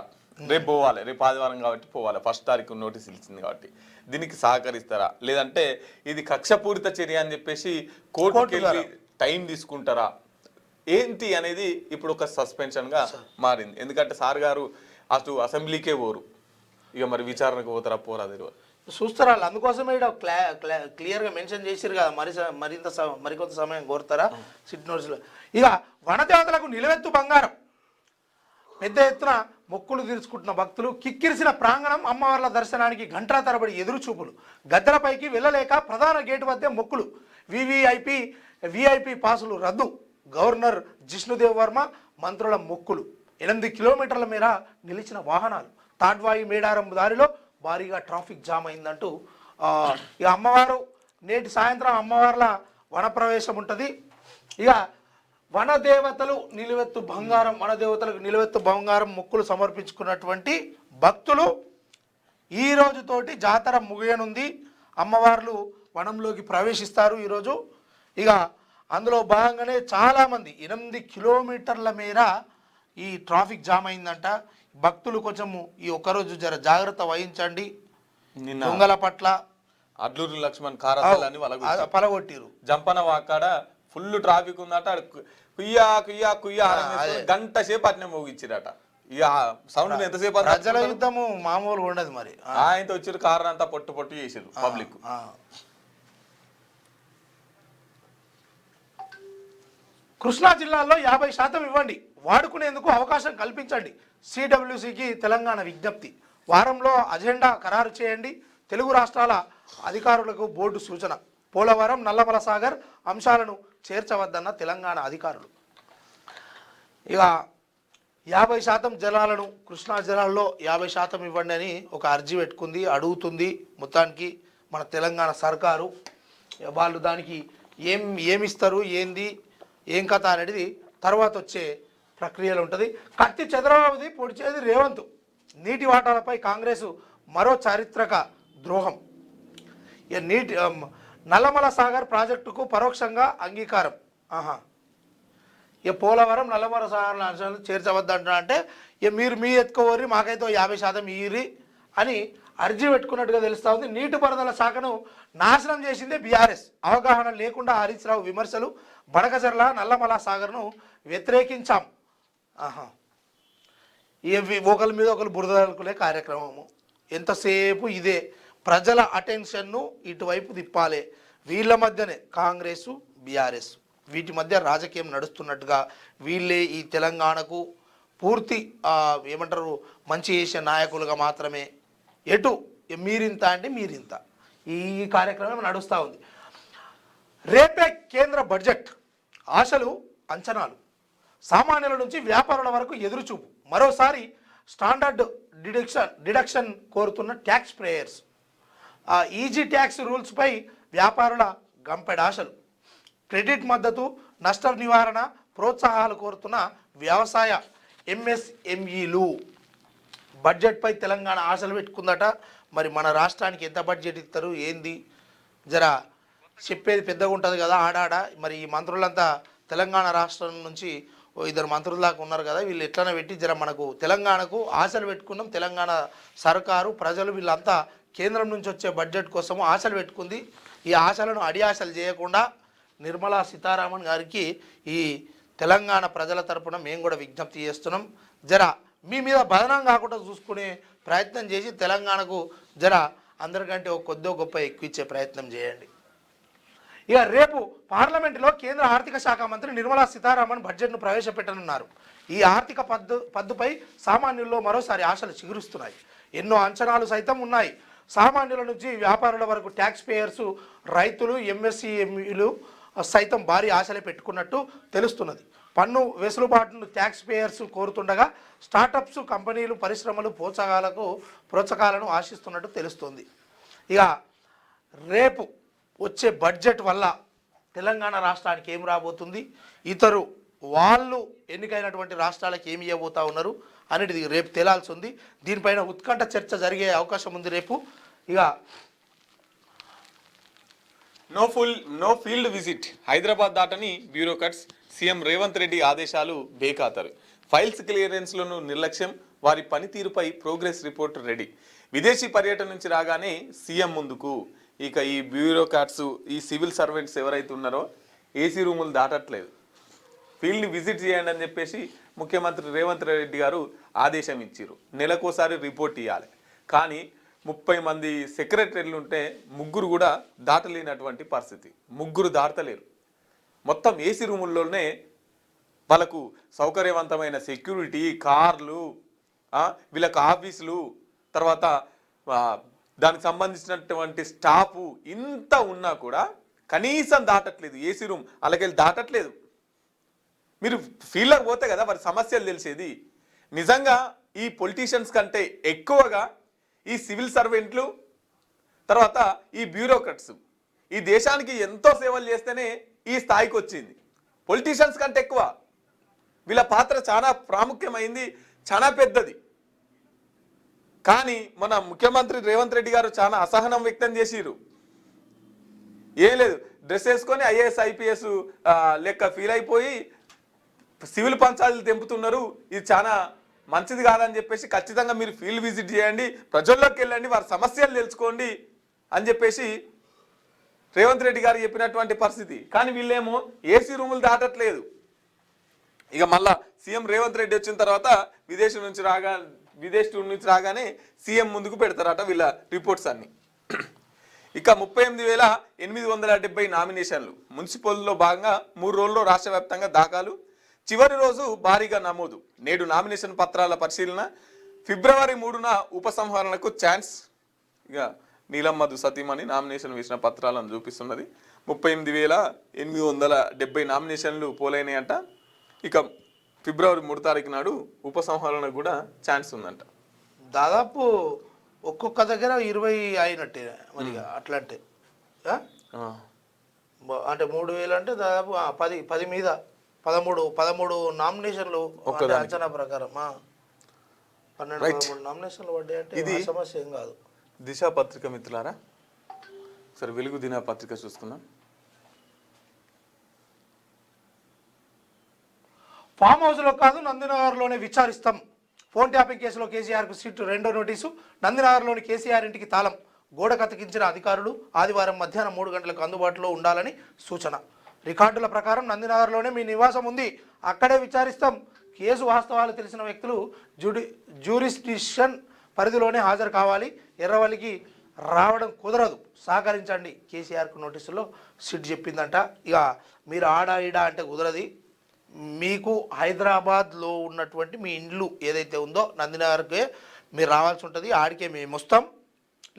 రేపు పోవాలి, రేపు ఆదివారం కాబట్టి పోవాలి, 1st తారీఖు నోటీస్ ఇచ్చింది కాబట్టి దీనికి సహకరిస్తారా, లేదంటే ఇది కక్షపూరిత చర్య అని చెప్పేసి కోర్టుకి వెళ్ళి టైం తీసుకుంటారా ఏంటి అనేది ఇప్పుడు ఒక సస్పెన్షన్ గా మారింది. ఎందుకంటే సార్ గారు అటు అసెంబ్లీకే పోరు, ఇక మరి విచారణకు పోతారా పోరా తెలియదు, చూస్తారా. అందుకోసమే క్లియర్గా మెన్షన్ చేసిరు కదా, మరికొంత సమయం కోరుతారా సిట్ నోటీసులో. ఇక వనదేవతలకు నిలవెత్తు బంగారం. పెద్ద ఎత్తున మొక్కులు తీర్చుకుంటున్న భక్తులు. కిక్కిరిసిన ప్రాంగణం. అమ్మవార్ల దర్శనానికి గంటల తరబడి ఎదురు చూపులు. గద్దెలపైకి వెళ్ళలేక ప్రధాన గేటు వద్ద మొక్కులు. విఐపి పాసులు రద్దు. గవర్నర్ జిష్ణుదేవ్ వర్మ మంత్రుల మొక్కులు. 8 కిలోమీటర్ల మేర నిలిచిన వాహనాలు. తాడ్వాయి మేడారం దారిలో భారీగా ట్రాఫిక్ జామ్ అయిందంటూ ఇక అమ్మవారు నేటి సాయంత్రం అమ్మవార్ల వనప్రవేశం ఉంటుంది. ఇక వనదేవతలకు నిలువెత్తు బంగారం మొక్కులు సమర్పించుకున్నటువంటి భక్తులు ఈ రోజుతోటి జాతర ముగియనుంది. అమ్మవార్లు వనంలోకి ప్రవేశిస్తారు ఈరోజు. ఇక అందులో భాగంగానే చాలామంది 8 కిలోమీటర్ల మేర ఈ ట్రాఫిక్ జామ్ అయిందంట. భక్తులు కొంచెము ఈ ఒక్కరోజు జర జాగ్రత్త వహించండి. దొంగల పట్ల అడ్లూరు లక్ష్మణ్ కారాలని పలగొట్టిరు. జంపన వాకాడ ఫుల్ ట్రాఫిక్ ఉందట. కుయ్యా కుయ్యా కుయ్యా గంట సేపు అట్నే మోగిచ్చిరట. ఇక సౌండ్ ఎంతసేపు ప్రజల యుద్ధము మామూలుగా ఉండదు. మరి ఆయనతో వచ్చిన కారు అంతా పొట్టు పొట్టు చేసారు పబ్లిక్. కృష్ణా జిల్లాలో 50% ఇవ్వండి, వాడుకునేందుకు అవకాశం కల్పించండి. సిడబ్ల్యూసికి తెలంగాణ విజ్ఞప్తి. వారంలో అజెండా ఖరారు చేయండి. తెలుగు రాష్ట్రాల అధికారులకు బోర్డు సూచన. పోలవరం, నల్లమల సాగర్ అంశాలను చేర్చవద్దన్న తెలంగాణ అధికారులు. ఇక 50% జలాలను కృష్ణా జలాల్లో 50% ఇవ్వండి అని ఒక అర్జీ పెట్టుకుంది, అడుగుతుంది. మొత్తానికి మన తెలంగాణ సర్కారు వాళ్ళు దానికి ఏమిస్తారు, ఏంది, ఏం కథ అనేది తర్వాత వచ్చే ప్రక్రియలో ఉంటుంది. కత్తి చంద్రబాబుది, పొడిచేది రేవంత్. నీటి వాటాలపై కాంగ్రెసు మరో చారిత్రక ద్రోహం. నల్లమల సాగర్ ప్రాజెక్టుకు పరోక్షంగా అంగీకారం. పోలవరం నల్లమల సాగర్ అంశాలను చేర్చవద్దంటున్నా అంటే మీరు ఎత్తుకోవరి, మాకైతే 50% ఇయ్యి అని అర్జీ పెట్టుకున్నట్టుగా తెలుస్తూ ఉంది. నీటిపారుదల శాఖను నాశనం చేసిందే బీఆర్ఎస్. అవగాహన లేకుండా హరీష్ రావు విమర్శలు. బడకచర్ల నల్లమల సాగర్ను వ్యతిరేకించాం. ఒకరి మీద ఒకరు బురదలుకునే కార్యక్రమము. ఎంతసేపు ఇదే ప్రజల అటెన్షన్ను ఇటువైపు తిప్పాలి. వీళ్ళ మధ్యనే కాంగ్రెసు బీఆర్ఎస్ వీటి మధ్య రాజకీయం నడుస్తున్నట్టుగా వీళ్ళే ఈ తెలంగాణకు పూర్తి ఏమంటారు మంచి చేసే నాయకులుగా మాత్రమే. ఎటు మీరింత అంటే మీరింత ఈ కార్యక్రమం నడుస్తూ ఉంది. రేపే కేంద్ర బడ్జెట్. ఆశలు అంచనాలు. సామాన్యుల నుంచి వ్యాపారుల వరకు ఎదురుచూపు. మరోసారి స్టాండర్డ్ డిడక్షన్ కోరుతున్న ట్యాక్స్ పేయర్స్. ఈజీ ట్యాక్స్ రూల్స్పై వ్యాపారుల గంపెడాశలు. క్రెడిట్ మద్దతు, నష్ట నివారణ, ప్రోత్సాహాలు కోరుతున్న వ్యవసాయ ఎంఎస్ఎంఈలు. బడ్జెట్పై తెలంగాణ ఆశలు పెట్టుకుందట. మరి మన రాష్ట్రానికి ఎంత బడ్జెట్ ఇస్తారు ఏంది జరా చెప్పేది పెద్దగా ఉంటుంది కదా ఆడాడ. మరి ఈ మంత్రులంతా తెలంగాణ రాష్ట్రం నుంచి 2 మంత్రుల దాకా ఉన్నారు కదా, వీళ్ళు ఎట్లనే పెట్టి జర మనకు తెలంగాణకు ఆశలు పెట్టుకున్నాం. తెలంగాణ సర్కారు ప్రజలు వీళ్ళంతా కేంద్రం నుంచి వచ్చే బడ్జెట్ కోసము ఆశలు పెట్టుకుంది. ఈ ఆశలను అడియాశలు చేయకుండా నిర్మలా సీతారామన్ గారికి ఈ తెలంగాణ ప్రజల తరపున మేము కూడా విజ్ఞప్తి చేస్తున్నాం. జర మీ మీద బదనం కాకుండా చూసుకునే ప్రయత్నం చేసి తెలంగాణకు జర అందరికంటే ఒక కొద్దో గొప్ప ఎక్కువ ఇచ్చే ప్రయత్నం చేయండి. ఇక రేపు పార్లమెంటులో కేంద్ర ఆర్థిక శాఖ మంత్రి నిర్మలా సీతారామన్ బడ్జెట్ను ప్రవేశపెట్టనున్నారు. ఈ ఆర్థిక పద్దుపై సామాన్యుల్లో మరోసారి ఆశలు చిగురుస్తున్నాయి. ఎన్నో అంచనాలు సైతం ఉన్నాయి. సామాన్యుల నుంచి వ్యాపారుల వరకు ట్యాక్స్ పేయర్సు, రైతులు, ఎంఎస్ఈఎంఈలు సైతం భారీ ఆశలే పెట్టుకున్నట్టు తెలుస్తున్నది. పన్ను వెసులుబాటును ట్యాక్స్ పేయర్స్ కోరుతుండగా స్టార్టప్స్, కంపెనీలు, పరిశ్రమలు ప్రోత్సాహాలను ఆశిస్తున్నట్టు తెలుస్తుంది. ఇక రేపు వచ్చే బడ్జెట్ వల్ల తెలంగాణ రాష్ట్రానికి ఏం రాబోతుంది, ఇతరు వాళ్ళు ఎన్నికైనటువంటి రాష్ట్రాలకు ఏమి ఇవ్వబోతా ఉన్నారు అనేది రేపు తేలాల్సి ఉంది. దీనిపైన ఉత్కంఠ చర్చ జరిగే అవకాశం ఉంది రేపు. ఇక నో ఫీల్డ్ విజిట్. హైదరాబాద్ దాటని బ్యూరోక్రాట్స్. సీఎం రేవంత్ రెడ్డి ఆదేశాలు బేఖాతరు. ఫైల్స్ క్లియరెన్స్లను నిర్లక్ష్యం. వారి పనితీరుపై ప్రోగ్రెస్ రిపోర్ట్ రెడీ. విదేశీ పర్యటన నుంచి రాగానే సీఎం ముందుకు. ఇక ఈ బ్యూరోక్రాట్స్, ఈ సివిల్ సర్వెంట్స్ ఎవరైతే ఉన్నారో ఏసీ రూములు దాటట్లేదు. ఫీల్డ్ని విజిట్ చేయండి అని చెప్పేసి ముఖ్యమంత్రి రేవంత్ రెడ్డి గారు ఆదేశం ఇచ్చారు. నెలకోసారి రిపోర్ట్ ఇవ్వాలి. కానీ 30 మంది సెక్రటరీలు ఉంటే 3 కూడా దాటలేనటువంటి పరిస్థితి. 3 దాటలేరు. మొత్తం ఏసీ రూముల్లోనే వాళ్ళకు సౌకర్యవంతమైన సెక్యూరిటీ, కార్లు, వీళ్ళకు ఆఫీసులు, తర్వాత దానికి సంబంధించినటువంటి స్టాఫ్ ఇంత ఉన్నా కూడా కనీసం దాటట్లేదు. AC room అలాగెళ్ళి దాటట్లేదు. మీరు ఫీల్డ్లోకి పోతే కదా వారి సమస్యలు తెలిసేది. నిజంగా ఈ పొలిటీషియన్స్ కంటే ఎక్కువగా ఈ సివిల్ సర్వెంట్లు, తర్వాత ఈ బ్యూరోక్రాట్స్ ఈ దేశానికి ఎంతో సేవలు చేస్తేనే ఈ స్థాయికి వచ్చింది. పొలిటీషియన్స్ కంటే ఎక్కువ వీళ్ళ పాత్ర చాలా ప్రాముఖ్యమైంది, చాలా పెద్దది. కానీ మన ముఖ్యమంత్రి రేవంత్ రెడ్డి గారు చాలా అసహనం వ్యక్తం చేసిరు. ఏం లేదు, డ్రెస్ వేసుకొని ఐఏఎస్ ఐపీఎస్ లెక్క ఫీల్ అయిపోయి సివిల్ పంచాయతీలు తెంపుతున్నారు. ఇది చాలా మంచిది కాదని చెప్పేసి ఖచ్చితంగా మీరు ఫీల్డ్ విజిట్ చేయండి, ప్రజల్లోకి వెళ్ళండి, వారి సమస్యలు తెలుసుకోండి అని చెప్పేసి రేవంత్ రెడ్డి గారు చెప్పినటువంటి పరిస్థితి. కానీ వీళ్ళేమో ఏసీ రూములు దాటట్లేదు. ఇక మళ్ళా సీఎం రేవంత్ రెడ్డి వచ్చిన తర్వాత విదేశీ టూర్ నుంచి రాగానే సీఎం ముందుకు పెడతారట వీళ్ళ రిపోర్ట్స్ అన్ని. ఇక 38,870 నామినేషన్లు. మున్సిపల్లో భాగంగా 3 రోజుల్లో రాష్ట్ర వ్యాప్తంగా దాఖలు. చివరి రోజు భారీగా నమోదు. నేడు నామినేషన్ పత్రాల పరిశీలన. ఫిబ్రవరి 3న ఉపసంహరణకు ఛాన్స్. ఇక నీలమ్మధు సతీమణి నామినేషన్ వేసిన పత్రాలను చూపిస్తున్నది. 38,870 నామినేషన్లు పోలైనాయంట. ఇక ఫిబ్రవరి 3 తారీఖు నాడు ఉపసంహరణకు కూడా ఛాన్స్ ఉందంట. దాదాపు ఒక్కొక్క దగ్గర 20 అయినట్టే మరి అట్లాంటి అంటే 3000 అంటే దాదాపు 10 మీద 13 నామినేషన్లు అంచనా ప్రకారం 12-13 నామినేషన్లు పడ్డాయి అంటే ఇది సమస్య ఏం కాదు. దిశ పత్రిక మిత్రులారా, సరే వెలుగు దిన పత్రిక చూసుకుందాం. ఫామ్ హౌస్లో కాదు నందినగర్లోనే విచారిస్తాం. ఫోన్ ట్యాపింగ్ కేసులో కేసీఆర్కు సిట్ 2వ నోటీసు. నందినగర్లోని కేసీఆర్ ఇంటికి తాళం. గోడ కతికించిన అధికారులు ఆదివారం మధ్యాహ్నం 3 గంటలకు అందుబాటులో ఉండాలని సూచన. రికార్డుల ప్రకారం నందినగర్లోనే మీ నివాసం ఉంది, అక్కడే విచారిస్తాం. కేసు వాస్తవాలు తెలిసిన వ్యక్తులు జ్యూరిస్డిక్షన్ పరిధిలోనే హాజరు కావాలి. ఎర్రవల్లికి రావడం కుదరదు, సహకరించండి. కేసీఆర్కు నోటీసులో సిట్ చెప్పిందంట. ఇక మీరు ఆడా ఈడా అంటే కుదరది. మీకు హైదరాబాద్లో ఉన్నటువంటి మీ ఇండ్లు ఏదైతే ఉందో నందినగర్కే మీరు రావాల్సి ఉంటుంది. ఆడికే మేము వస్తాం,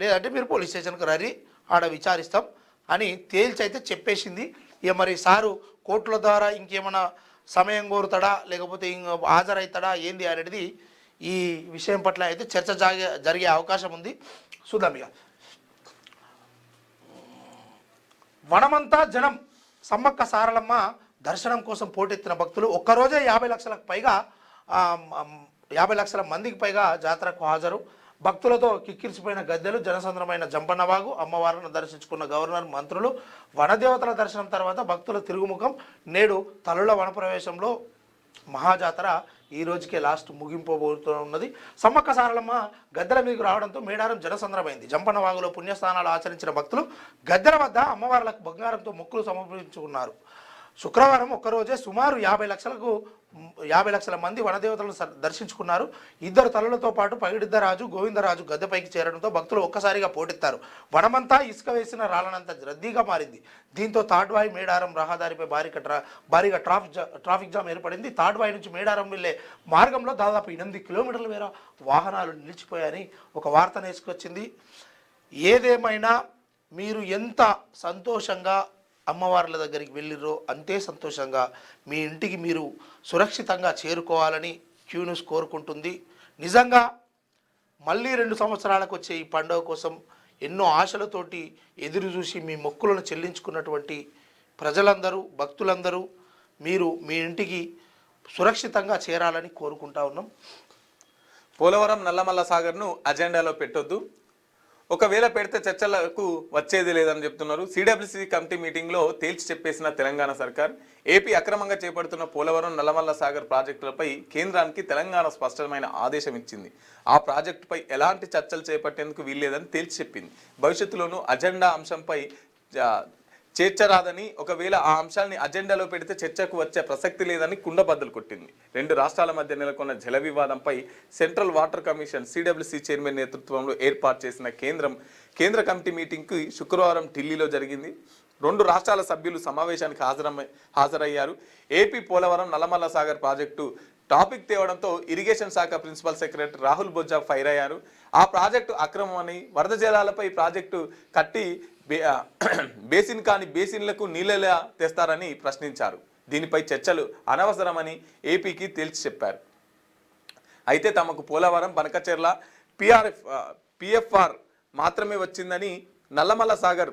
లేదంటే మీరు పోలీస్ స్టేషన్కి రండి, ఆడ విచారిస్తాం అని తేల్చి అయితే చెప్పేసింది. ఇక మరి సారు కోర్టుల ద్వారా ఇంకేమైనా సమయం కోరుతాడా లేకపోతే హాజరవుతాడా ఏంది అనేది ఈ విషయం పట్ల అయితే చర్చ జరిగే అవకాశం ఉంది. చూద్దాం. ఇక వనమంతా జనం. సమ్మక్క సారలమ్మ దర్శనం కోసం పోటెత్తిన భక్తులు ఒక్కరోజే 50 లక్షలకు పైగా 50 లక్షల మందికి పైగా జాతరకు హాజరు. భక్తులతో కిక్కిరిసిపోయిన గద్దెలు, జనసంద్రమైన జంపన్నవాగు. అమ్మవారిని దర్శించుకున్న గవర్నర్, మంత్రులు. వనదేవతల దర్శనం తర్వాత భక్తుల తిరుగుముఖం. నేడు తల్లుల వనప్రవేశంలో మహాజాతర ఈ రోజుకే లాస్ట్ ముగింపబోతూ ఉన్నది. సమ్మక్క సారలమ్మ గద్దెల మీదకు రావడంతో మేడారం జనసంద్రమైంది. జంపన్నవాగులో పుణ్యస్నానాలు ఆచరించిన భక్తులు గద్దెల వద్ద అమ్మవార్లకు బంగారంతో మొక్కులు సమర్పించుకున్నారు. శుక్రవారం ఒక్కరోజే సుమారు 50 లక్షల మంది వనదేవతలను దర్శించుకున్నారు. 2 తల్లులతో పాటు పగిడిద్దరాజు, గోవిందరాజు గద్దెపైకి చేరడంతో భక్తులు ఒక్కసారిగా పోటెత్తారు. వనమంతా ఇసుక వేసిన రాళ్ళనంత రద్దీగా మారింది. దీంతో తాడ్వాయి మేడారం రహదారిపై భారీగా ట్రాఫిక్ జామ్ ఏర్పడింది. తాడ్వాయి నుంచి మేడారం వెళ్లే మార్గంలో దాదాపు 8 కిలోమీటర్ల మేర వాహనాలు నిలిచిపోయాయని ఒక వార్త నేర్చుకొచ్చింది. ఏదేమైనా మీరు ఎంత సంతోషంగా అమ్మవార్ల దగ్గరికి వెళ్ళిర్రో అంతే సంతోషంగా మీ ఇంటికి మీరు సురక్షితంగా చేరుకోవాలని క్యూ న్యూస్ కోరుకుంటుంది. నిజంగా మళ్ళీ 2 సంవత్సరాలకు వచ్చే ఈ పండుగ కోసం ఎన్నో ఆశలతోటి ఎదురు చూసి మీ మొక్కులను చెల్లించుకున్నటువంటి ప్రజలందరూ, భక్తులందరూ మీరు మీ ఇంటికి సురక్షితంగా చేరాలని కోరుకుంటా ఉన్నాం. పోలవరం నల్లమల్ల సాగర్ను అజెండాలో పెట్టొద్దు, ఒకవేళ పెడితే చర్చలకు వచ్చేది లేదని చెప్తున్నారు. సిడబ్ల్యూసీ కమిటీ మీటింగ్లో తేల్చి చెప్పేసిన తెలంగాణ సర్కార్ ఏపీ అక్రమంగా చేపడుతున్న పోలవరం నల్లమల్ల సాగర్ ప్రాజెక్టులపై కేంద్రానికి తెలంగాణ స్పష్టమైన ఆదేశం ఇచ్చింది. ఆ ప్రాజెక్టుపై ఎలాంటి చర్చలు చేపట్టేందుకు వీల్లేదని తేల్చి చెప్పింది. భవిష్యత్తులోనూ అజెండా అంశంపై చేర్చరాదని, ఒకవేళ ఆ అంశాన్ని అజెండాలో పెడితే చర్చకు వచ్చే ప్రసక్తి లేదని కుండబద్దలు కొట్టింది. 2 రాష్ట్రాల మధ్య నెలకొన్న జల వివాదంపై central water commission CWC chairman నేతృత్వంలో ఏర్పాటు చేసిన కేంద్ర కమిటీ మీటింగ్కి శుక్రవారం ఢిల్లీలో జరిగింది. 2 రాష్ట్రాల సభ్యులు సమావేశానికి హాజరయ్యారు. AP Polavaram Nallamala Sagar project topic తేవడంతో ఇరిగేషన్ శాఖ principal secretary Rahul Bojja fire అయ్యారు. ఆ ప్రాజెక్టు అక్రమమని, వరద జలాలపై ప్రాజెక్టు కట్టి బేసిన్ కాని బేసిన్లకు నీళ్ళెలా తెస్తారని ప్రశ్నించారు. దీనిపై చర్చలు అనవసరమని ఏపీకి తేల్చి చెప్పారు. అయితే తమకు పోలవరం, బనకచెర్ల, పిఎఫ్ఆర్ మాత్రమే వచ్చిందని, నల్లమల్ల సాగర్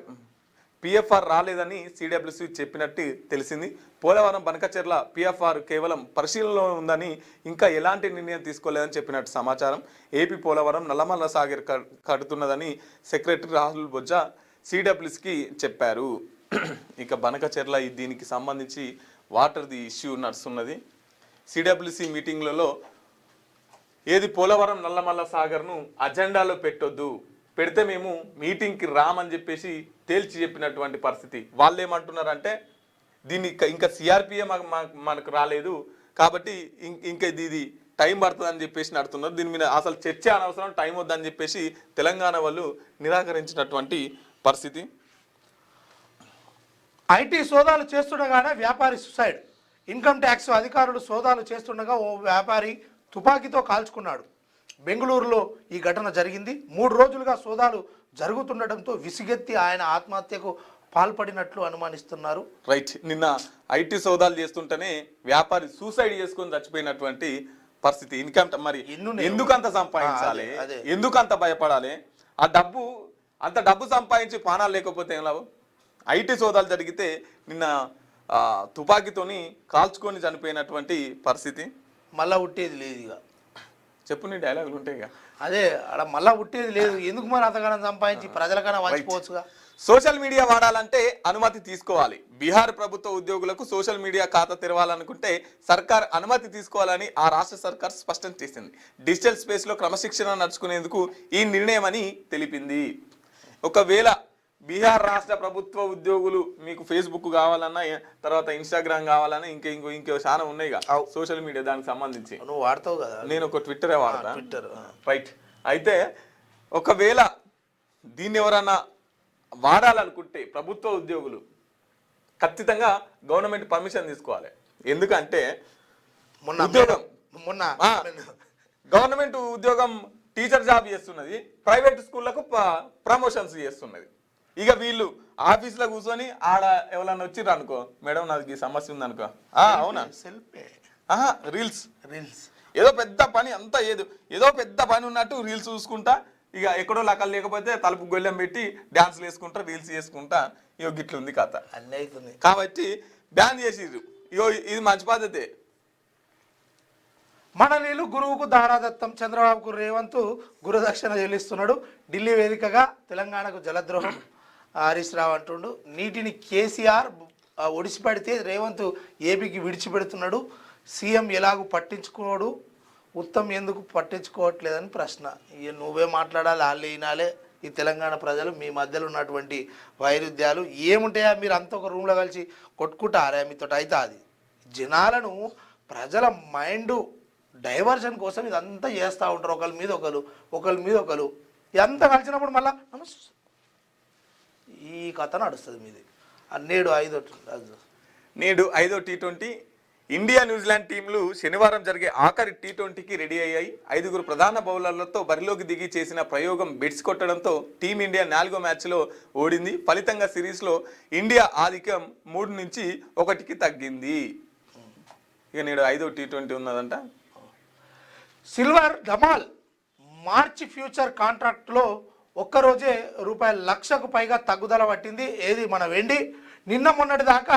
పిఎఫ్ఆర్ రాలేదని సిడబ్ల్యూసీ చెప్పినట్టు తెలిసింది. పోలవరం, బనకచెర్ల పిఎఫ్ఆర్ కేవలం పరిశీలనలో ఉందని, ఇంకా ఎలాంటి నిర్ణయం తీసుకోలేదని చెప్పినట్టు సమాచారం. ఏపీ పోలవరం నల్లమల్ల సాగర్ కడుతున్నదని సెక్రటరీ రాహుల్ బొజ్జా సిడబ్ల్యూసీకి చెప్పారు. ఇక బనకచెర్ల దీనికి సంబంధించి వాటర్ది ఇష్యూ నడుస్తున్నది. సిడబ్ల్యూసీ మీటింగ్లలో ఏది పోలవరం నల్లమల్ల సాగర్ను అజెండాలో పెట్టొద్దు, పెడితే మేము మీటింగ్కి రామని చెప్పేసి తేల్చి చెప్పినటువంటి పరిస్థితి. వాళ్ళు ఏమంటున్నారంటే దీన్ని ఇంకా సిఆర్పిఏ మనకు రాలేదు కాబట్టి ఇంకా ఇది టైం పడుతుందని చెప్పేసి నడుతున్నారు. దీని మీద అసలు చర్చ అనవసరం, టైం వద్దని చెప్పేసి తెలంగాణ వాళ్ళు నిరాకరించినటువంటి పరిస్థితి. ఐటీ సోదాలు చేస్తుండగానే వ్యాపారి సుసైడ్. ఇన్కమ్ ట్యాక్స్ అధికారులు సోదాలు చేస్తుండగా ఓ వ్యాపారి తుపాకీతో కాల్చుకున్నాడు. బెంగళూరులో ఈ ఘటన జరిగింది. 3 రోజులుగా సోదాలు జరుగుతుండటంతో విసిగెత్తి ఆయన ఆత్మహత్యకు పాల్పడినట్లు అనుమానిస్తున్నారు. రైట్. నిన్న ఐటీ సౌదాలు చేస్తుంటేనే వ్యాపారి సూసైడ్ చేసుకొని చచ్చిపోయినటువంటి పరిస్థితి. ఇన్కమ్ మరి ఎందుకు అంత సంపాదించాలి, ఎందుకు అంత భయపడాలి? అంత డబ్బు సంపాదించి పానాలు లేకపోతే ఏం లాభం? ఐటీ సోదాలు జరిగితే నిన్న తుపాకీతోని కాల్చుకొని చనిపోయినటువంటి పరిస్థితి. మళ్ళా ఉట్టేది లేదు ఇక. చెప్పు, నీ డైలాగులు ఉంటాయి ఇక. అదే అలా మళ్ళా ఉట్టేది లేదు. ఎందుకు మరి అంతగానం సంపాదించి ప్రజలకన్నా వంచిపోవచ్చుగా. సోషల్ మీడియా వాడాలంటే అనుమతి తీసుకోవాలి. బీహార్ ప్రభుత్వ ఉద్యోగులకు సోషల్ మీడియా ఖాతా తెరవాలనుకుంటే సర్కార్ అనుమతి తీసుకోవాలని ఆ రాష్ట్ర సర్కార్ స్పష్టం చేసింది. డిజిటల్ స్పేస్ లో క్రమశిక్షణ నడుచుకునేందుకు ఈ నిర్ణయం అని తెలిపింది. ఒకవేళ బీహార్ రాష్ట్ర ప్రభుత్వ ఉద్యోగులు మీకు ఫేస్బుక్ కావాలన్నా, తర్వాత ఇన్స్టాగ్రామ్ కావాలన్నా, ఇంకో చాలా ఉన్నాయిగా సోషల్ మీడియా దానికి సంబంధించి. నువ్వు వాడతావు కదా. నేను ఒక ట్విట్టరే వాడతా. ట్విట్టర్. రైట్. అయితే ఒకవేళ దీన్ని ఎవరన్నా వాడాలనుకుంటే ప్రభుత్వ ఉద్యోగులు ఖచ్చితంగా గవర్నమెంట్ పర్మిషన్ తీసుకోవాలి. ఎందుకంటే గవర్నమెంట్ ఉద్యోగం టీచర్ జాబ్ చేస్తున్నది, ప్రైవేట్ స్కూళ్ళకు ప్రమోషన్స్ చేస్తున్నది. ఇక వీళ్ళు ఆఫీస్లో కూర్చొని ఆడ ఎవరన్నా వచ్చిర్రు అనుకో, మేడం నాకు ఈ సమస్య ఉంది అనుకో, అవునా రీల్స్ ఏదో పెద్ద పని అంతా ఏదో పెద్ద పని ఉన్నట్టు రీల్స్ చూసుకుంటా, ఇక ఎక్కడో లకలు లేకపోతే తలుపు గొల్లెం పెట్టి డాన్స్లు వేసుకుంటా, రీల్స్ చేసుకుంటా, ఇగో గిట్లుంది కథ. అన్నీ అవుతుంది కాబట్టి బ్యాన్ చేసిర్రు. ఇగో ఇది మంచి పద్ధతే. మన నీళ్ళు గురువుకు దారాదత్తం. చంద్రబాబుకు రేవంత్ గురుదక్షిణ చెల్లిస్తున్నాడు. ఢిల్లీ వేదికగా తెలంగాణకు జలద్రోహం హరీష్ రావు అంటుండు. నీటిని కేసీఆర్ ఒడిసిపెడితే రేవంత్ ఏపీకి విడిచిపెడుతున్నాడు. సీఎం ఎలాగూ పట్టించుకోడు, ఉత్తమ్ ఎందుకు పట్టించుకోవట్లేదని ప్రశ్న. ఇక నువ్వే మాట్లాడాలి, వాళ్ళు వినాలే. ఈ తెలంగాణ ప్రజలు మీ మధ్యలో ఉన్నటువంటి వైరుధ్యాలు ఏముంటాయా? మీరు అంతా ఒక రూమ్లో కలిసి కొట్టుకుంటారా? మీతో అయితే అది జనాలను ప్రజల మైండ్ డైవర్షన్ కోసం ఇదంతా చేస్తూ ఉంటారు. ఒకరి మీద ఒకరు ఇదంతా కలిసినప్పుడు మళ్ళా ఈ కథ నడుస్తుంది మీది. నేడు ఐదో టీ20 ఇండియా న్యూజిలాండ్ టీంలు శనివారం జరిగే ఆఖరి టీ20కి రెడీ అయ్యాయి. 5 ప్రధాన బౌలర్లతో బరిలోకి దిగి చేసిన ప్రయోగం బెట్స్ కొట్టడంతో టీమిండియా 4వ మ్యాచ్లో ఓడింది. ఫలితంగా సిరీస్లో ఇండియా ఆధిక్యం 3 నుంచి 1కి తగ్గింది. ఇక నేడు ఐదో టీ20 ఉన్నదంట. సిల్వర్ ధమాల్. మార్చి ఫ్యూచర్ కాంట్రాక్ట్లో ఒక్కరోజే ₹1,00,000కు పైగా తగ్గుదల పట్టింది. ఏది మన వెండి. నిన్న మొన్నటి దాకా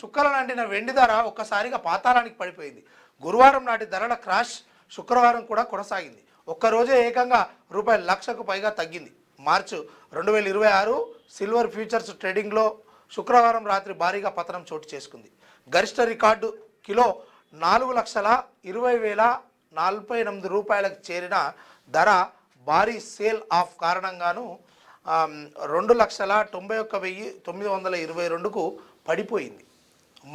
చుక్కలనంటిన వెండి ధర ఒక్కసారిగా పాతాళానికి పడిపోయింది. గురువారం నాటి ధరల క్రాష్ శుక్రవారం కూడా కొనసాగింది. ఒక్కరోజే ఏకంగా ₹1,00,000కు పైగా తగ్గింది. మార్చి 2026 సిల్వర్ ఫ్యూచర్స్ ట్రేడింగ్లో శుక్రవారం రాత్రి భారీగా పతనం చోటు చేసుకుంది. గరిష్ట రికార్డు కిలో ₹4,20,048కు చేరిన ధర భారీ సేల్ ఆఫ్ కారణంగాను 2,91,922కు పడిపోయింది.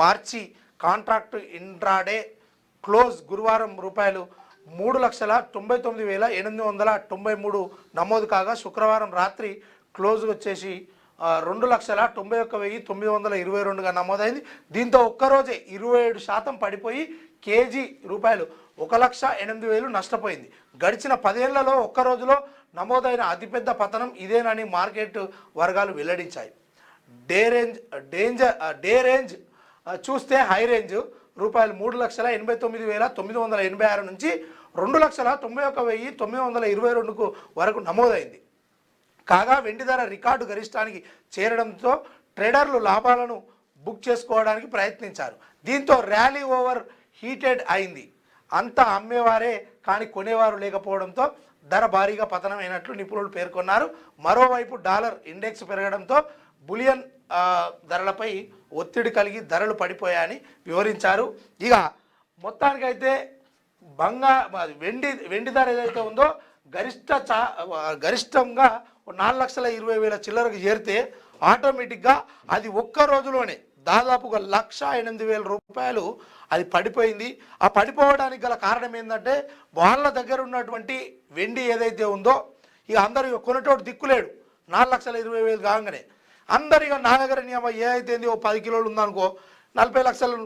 మార్చి కాంట్రాక్టు ఇంట్రాడే క్లోజ్ గురువారం ₹3,99,893 నమోదు కాగా శుక్రవారం రాత్రి క్లోజ్ వచ్చేసి 2,91,922గా నమోదైంది. దీంతో ఒక్కరోజే 27% పడిపోయి కేజీ ₹1,08,000 నష్టపోయింది. గడిచిన 10 ఏళ్లలో ఒక్క రోజులో నమోదైన అతిపెద్ద పతనం ఇదేనని మార్కెట్ వర్గాలు వెల్లడించాయి. డే రేంజ్ చూస్తే హై రేంజ్ ₹3,89,986 నుంచి 2,91,922 వరకు నమోదైంది. కాగా వెండి ధర రికార్డు గరిష్టానికి చేరడంతో ట్రేడర్లు లాభాలను బుక్ చేసుకోవడానికి ప్రయత్నించారు. దీంతో ర్యాలీ ఓవర్ హీటెడ్ అయింది. అంతా అమ్మేవారే కానీ కొనేవారు లేకపోవడంతో ధర భారీగా పతనమైనట్లు నిపుణులు పేర్కొన్నారు. మరోవైపు డాలర్ ఇండెక్స్ పెరగడంతో బులియన్ ధరలపై ఒత్తిడి కలిగి ధరలు పడిపోయాయని వివరించారు. ఇక మొత్తానికైతే వెండి ధర ఏదైతే ఉందో గరిష్టంగా 4,20,000 చిల్లరకు చేరితే ఆటోమేటిక్గా అది ఒక్క రోజులోనే దాదాపుగా ₹1,08,000 అది పడిపోయింది. ఆ పడిపోవడానికి గల కారణం ఏంటంటే వాళ్ళ దగ్గర ఉన్నటువంటి వెండి ఏదైతే ఉందో ఇక అందరూ కొనేటోడు దిక్కులేడు. 4,20,000 కాగానే అందరు ఇక నా దగ్గర ఏదైతే ఓ 10 కిలోలు ఉందనుకో 40 లక్షలు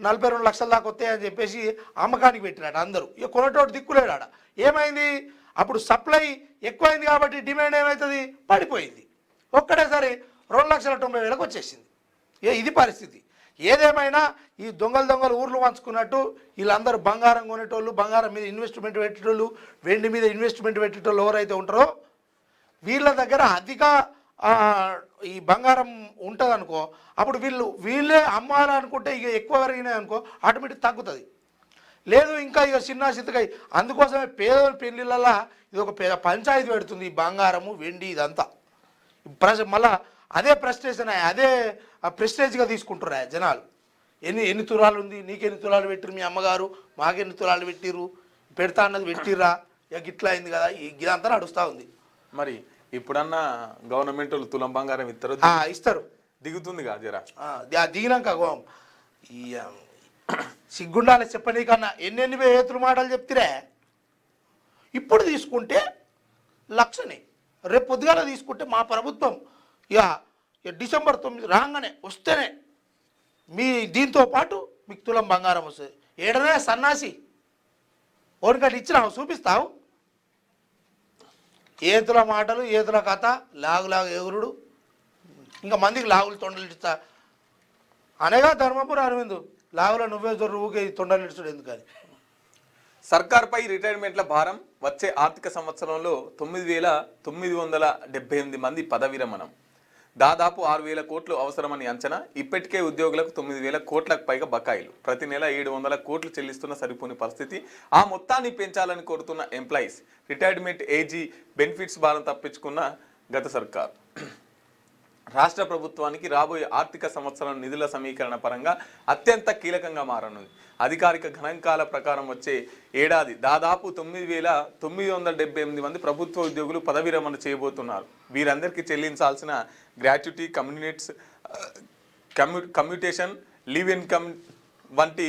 42 లక్షల దాకా వస్తాయని చెప్పేసి అమ్మకానికి పెట్టినట్టు అందరూ ఇక కొనేటోడు దిక్కులేడు. ఆడ ఏమైంది, అప్పుడు సప్లై ఎక్కువైంది కాబట్టి డిమాండ్ ఏమవుతుంది, పడిపోయింది. ఒక్కటేసారి 2,90,000 వచ్చేసింది. ఇది పరిస్థితి. ఏదేమైనా ఈ దొంగలు ఊర్లు పంచుకున్నట్టు వీళ్ళందరూ బంగారం కొనేటోళ్ళు, బంగారం మీద ఇన్వెస్ట్మెంట్ పెట్టేటోళ్ళు, వెండి మీద ఇన్వెస్ట్మెంట్ పెట్టేటోళ్ళు ఎవరైతే ఉంటారో వీళ్ళ దగ్గర అధిక ఈ బంగారం ఉంటుంది అనుకో, అప్పుడు వీళ్ళే అమ్మాలనుకుంటే ఇక ఎక్కువ పెరిగినాయి అనుకో ఆటోమేటిక్ తగ్గుతుంది. లేదు ఇంకా ఇక చిన్నగా అందుకోసమే పేదల పెళ్ళిళ్ళ ఇది ఒక పంచాయతీ పెడుతుంది ఈ బంగారము వెండి ఇదంతా. మళ్ళా అదే ప్రెస్టేషన్ అదే ప్రెస్టేజ్గా తీసుకుంటారు జనాలు. ఎన్ని తులాలు ఉంది, నీకెన్ని తులాలు పెట్టిరు, మీ అమ్మగారు మాకెన్ని తులాలు పెట్టిర్రు, పెడతా అన్నది పెట్టిర్రా, ఇక గిట్లా అయింది కదా, ఇదంతా నడుస్తూ ఉంది. మరి ఇప్పుడన్నా గవర్నమెంట్ వాళ్ళు తులం బంగారం ఇస్తారు దిగుతుంది కదా జరా దిగినాక ఈ సిగ్గుండాలి చెప్పనీ కన్నా ఎన్ని ఏతులు మాటలు చెప్తిరే. ఇప్పుడు తీసుకుంటే 1,00,000, రేపు పొద్దుగాల తీసుకుంటే మా ప్రభుత్వం ఇక డిసెంబర్ 9 రాగానే వస్తేనే మీ దీంతో పాటు మీకు తులం బంగారం వస్తుంది. ఏడనే సన్నాసి ఓనికటి ఇచ్చినావు చూపిస్తావు. ఏతుల మాటలు, ఏతుల కథ, లాగు ఎగురుడు, ఇంకా మందికి లాగులు తొండలు ఇస్తా అనేగా ధర్మపురం అరవిందు లాగులో నువ్వే జొర్రు ఊకే తొండలు ఇడుచుడు ఎందుకని. సర్కార్పై రిటైర్మెంట్ల భారం. వచ్చే ఆర్థిక సంవత్సరంలో 9,978 మంది పదవి విరమణం. దాదాపు 6,000 కోట్లు అవసరమని అంచనా. ఇప్పటికే ఉద్యోగులకు 9,000 కోట్లకు పైగా బకాయిలు. ప్రతి నెల 700 కోట్లు చెల్లిస్తున్న సరిపోని పరిస్థితి. ఆ మొత్తాన్ని పెంచాలని కోరుతున్న ఎంప్లాయీస్. రిటైర్మెంట్ ఏజీ బెనిఫిట్స్ భారం తప్పించుకున్న గత సర్కార్. రాష్ట్ర ప్రభుత్వానికి రాబోయే ఆర్థిక సంవత్సరం నిధుల సమీకరణ పరంగా అత్యంత కీలకంగా మారనుంది. అధికారిక గణాంకాల ప్రకారం వచ్చే ఏడాది దాదాపు 9,978 మంది ప్రభుత్వ ఉద్యోగులు పదవి విరమణ చేయబోతున్నారు. వీరందరికీ చెల్లించాల్సిన గ్రాట్యుటీ, కమ్యూటేషన్, లీవ్ ఇన్కమ్ వంటి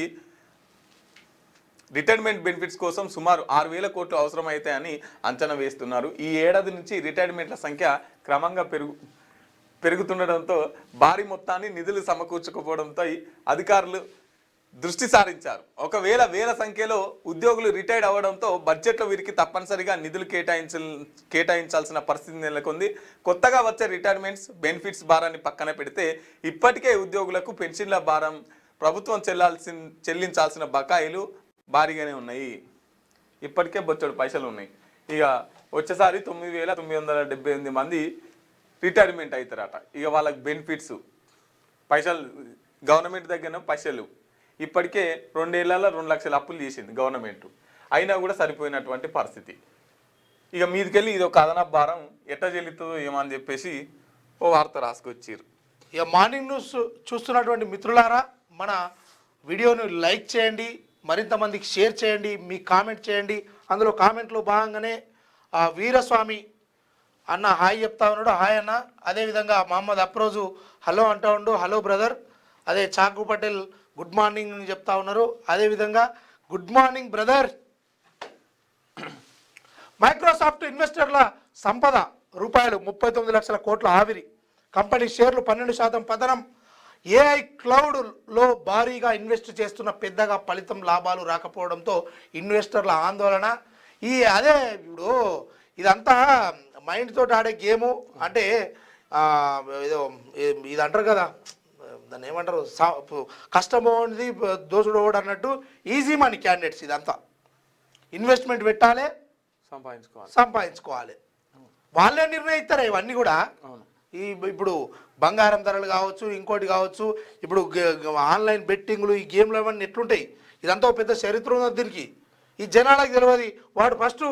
రిటైర్మెంట్ బెనిఫిట్స్ కోసం సుమారు 6,000 కోట్లు అవసరమవుతాయని అంచనా వేస్తున్నారు. ఈ ఏడాది నుంచి రిటైర్మెంట్ల సంఖ్య క్రమంగా పెరుగుతుండడంతో భారీ మొత్తాన్ని నిధులు సమకూర్చకపోవడంతో అధికారులు దృష్టి సారించారు. ఒకవేళ వేల సంఖ్యలో ఉద్యోగులు రిటైర్డ్ అవ్వడంతో బడ్జెట్లో వీరికి తప్పనిసరిగా నిధులు కేటాయించాల్సిన పరిస్థితి నెలకొంది. కొత్తగా వచ్చే రిటైర్మెంట్స్ బెనిఫిట్స్ భారాన్ని పక్కన పెడితే ఇప్పటికే ఉద్యోగులకు పెన్షన్ల భారం, ప్రభుత్వం చెల్లించాల్సిన బకాయిలు భారీగానే ఉన్నాయి. ఇప్పటికే బొచ్చడు పైసలు ఉన్నాయి. ఇక వచ్చేసారి 9,978 మంది రిటైర్మెంట్ అవుతారట. ఇక వాళ్ళకి బెనిఫిట్స్ పైసలు గవర్నమెంట్ దగ్గర పైసలు ఇప్పటికే 2 ఏళ్లలో 2 లక్షల అప్పులు చేసింది గవర్నమెంట్, అయినా కూడా సరిపోయినటువంటి పరిస్థితి. ఇక మీదికెళ్ళి ఇది ఒక అదనపు భారం ఎట్లా చెల్లుతుందో ఏమని చెప్పేసి ఓ వార్త రాసుకొచ్చారు. ఇక మార్నింగ్ న్యూస్ చూస్తున్నటువంటి మిత్రులారా, మన వీడియోను లైక్ చేయండి, మరింత మందికి షేర్ చేయండి, మీ కామెంట్ చేయండి. అందులో కామెంట్లో భాగంగానే వీరస్వామి అన్న హాయ్ చెప్తా ఉన్నాడు, హాయ్ అన్న. అదేవిధంగా మహమ్మద్ అప్రోజు హలో అంటా ఉండు, హలో బ్రదర్. అదే చాకు పటేల్ గుడ్ మార్నింగ్ చెప్తా ఉన్నారు. అదేవిధంగా గుడ్ మార్నింగ్ బ్రదర్. మైక్రోసాఫ్ట్ ఇన్వెస్టర్ల సంపద రూపాయలు 39 లక్షల కోట్ల ఆవిరి. కంపెనీ షేర్లు 12% పతనం. ఏఐ క్లౌడ్లో భారీగా ఇన్వెస్ట్ చేస్తున్న పెద్దగా ఫలితం లాభాలు రాకపోవడంతో ఇన్వెస్టర్ల ఆందోళన. అదే ఇప్పుడు ఇదంతా మైండ్ తోటి ఆడే గేము. అంటే ఏదో ఇది అంటారు కదా, దాన్ని ఏమంటారు, కష్టమో అనేది దోసుడు ఓడు అన్నట్టు ఈజీ మనీ క్యాండిడేట్స్. ఇదంతా ఇన్వెస్ట్మెంట్ పెట్టాలి, సంపాదించుకోవాలి. వాళ్ళే నిర్ణయిస్తారు ఇవన్నీ కూడా. ఇప్పుడు బంగారం ధరలు కావచ్చు, ఇంకోటి కావచ్చు, ఇప్పుడు ఆన్లైన్ బెట్టింగ్లు, ఈ గేమ్లు అవన్నీ ఎట్లుంటాయి, ఇదంతా పెద్ద చరిత్ర ఉంది దీనికి. ఈ జనాలకు తెలియదు. వాడు ఫస్ట్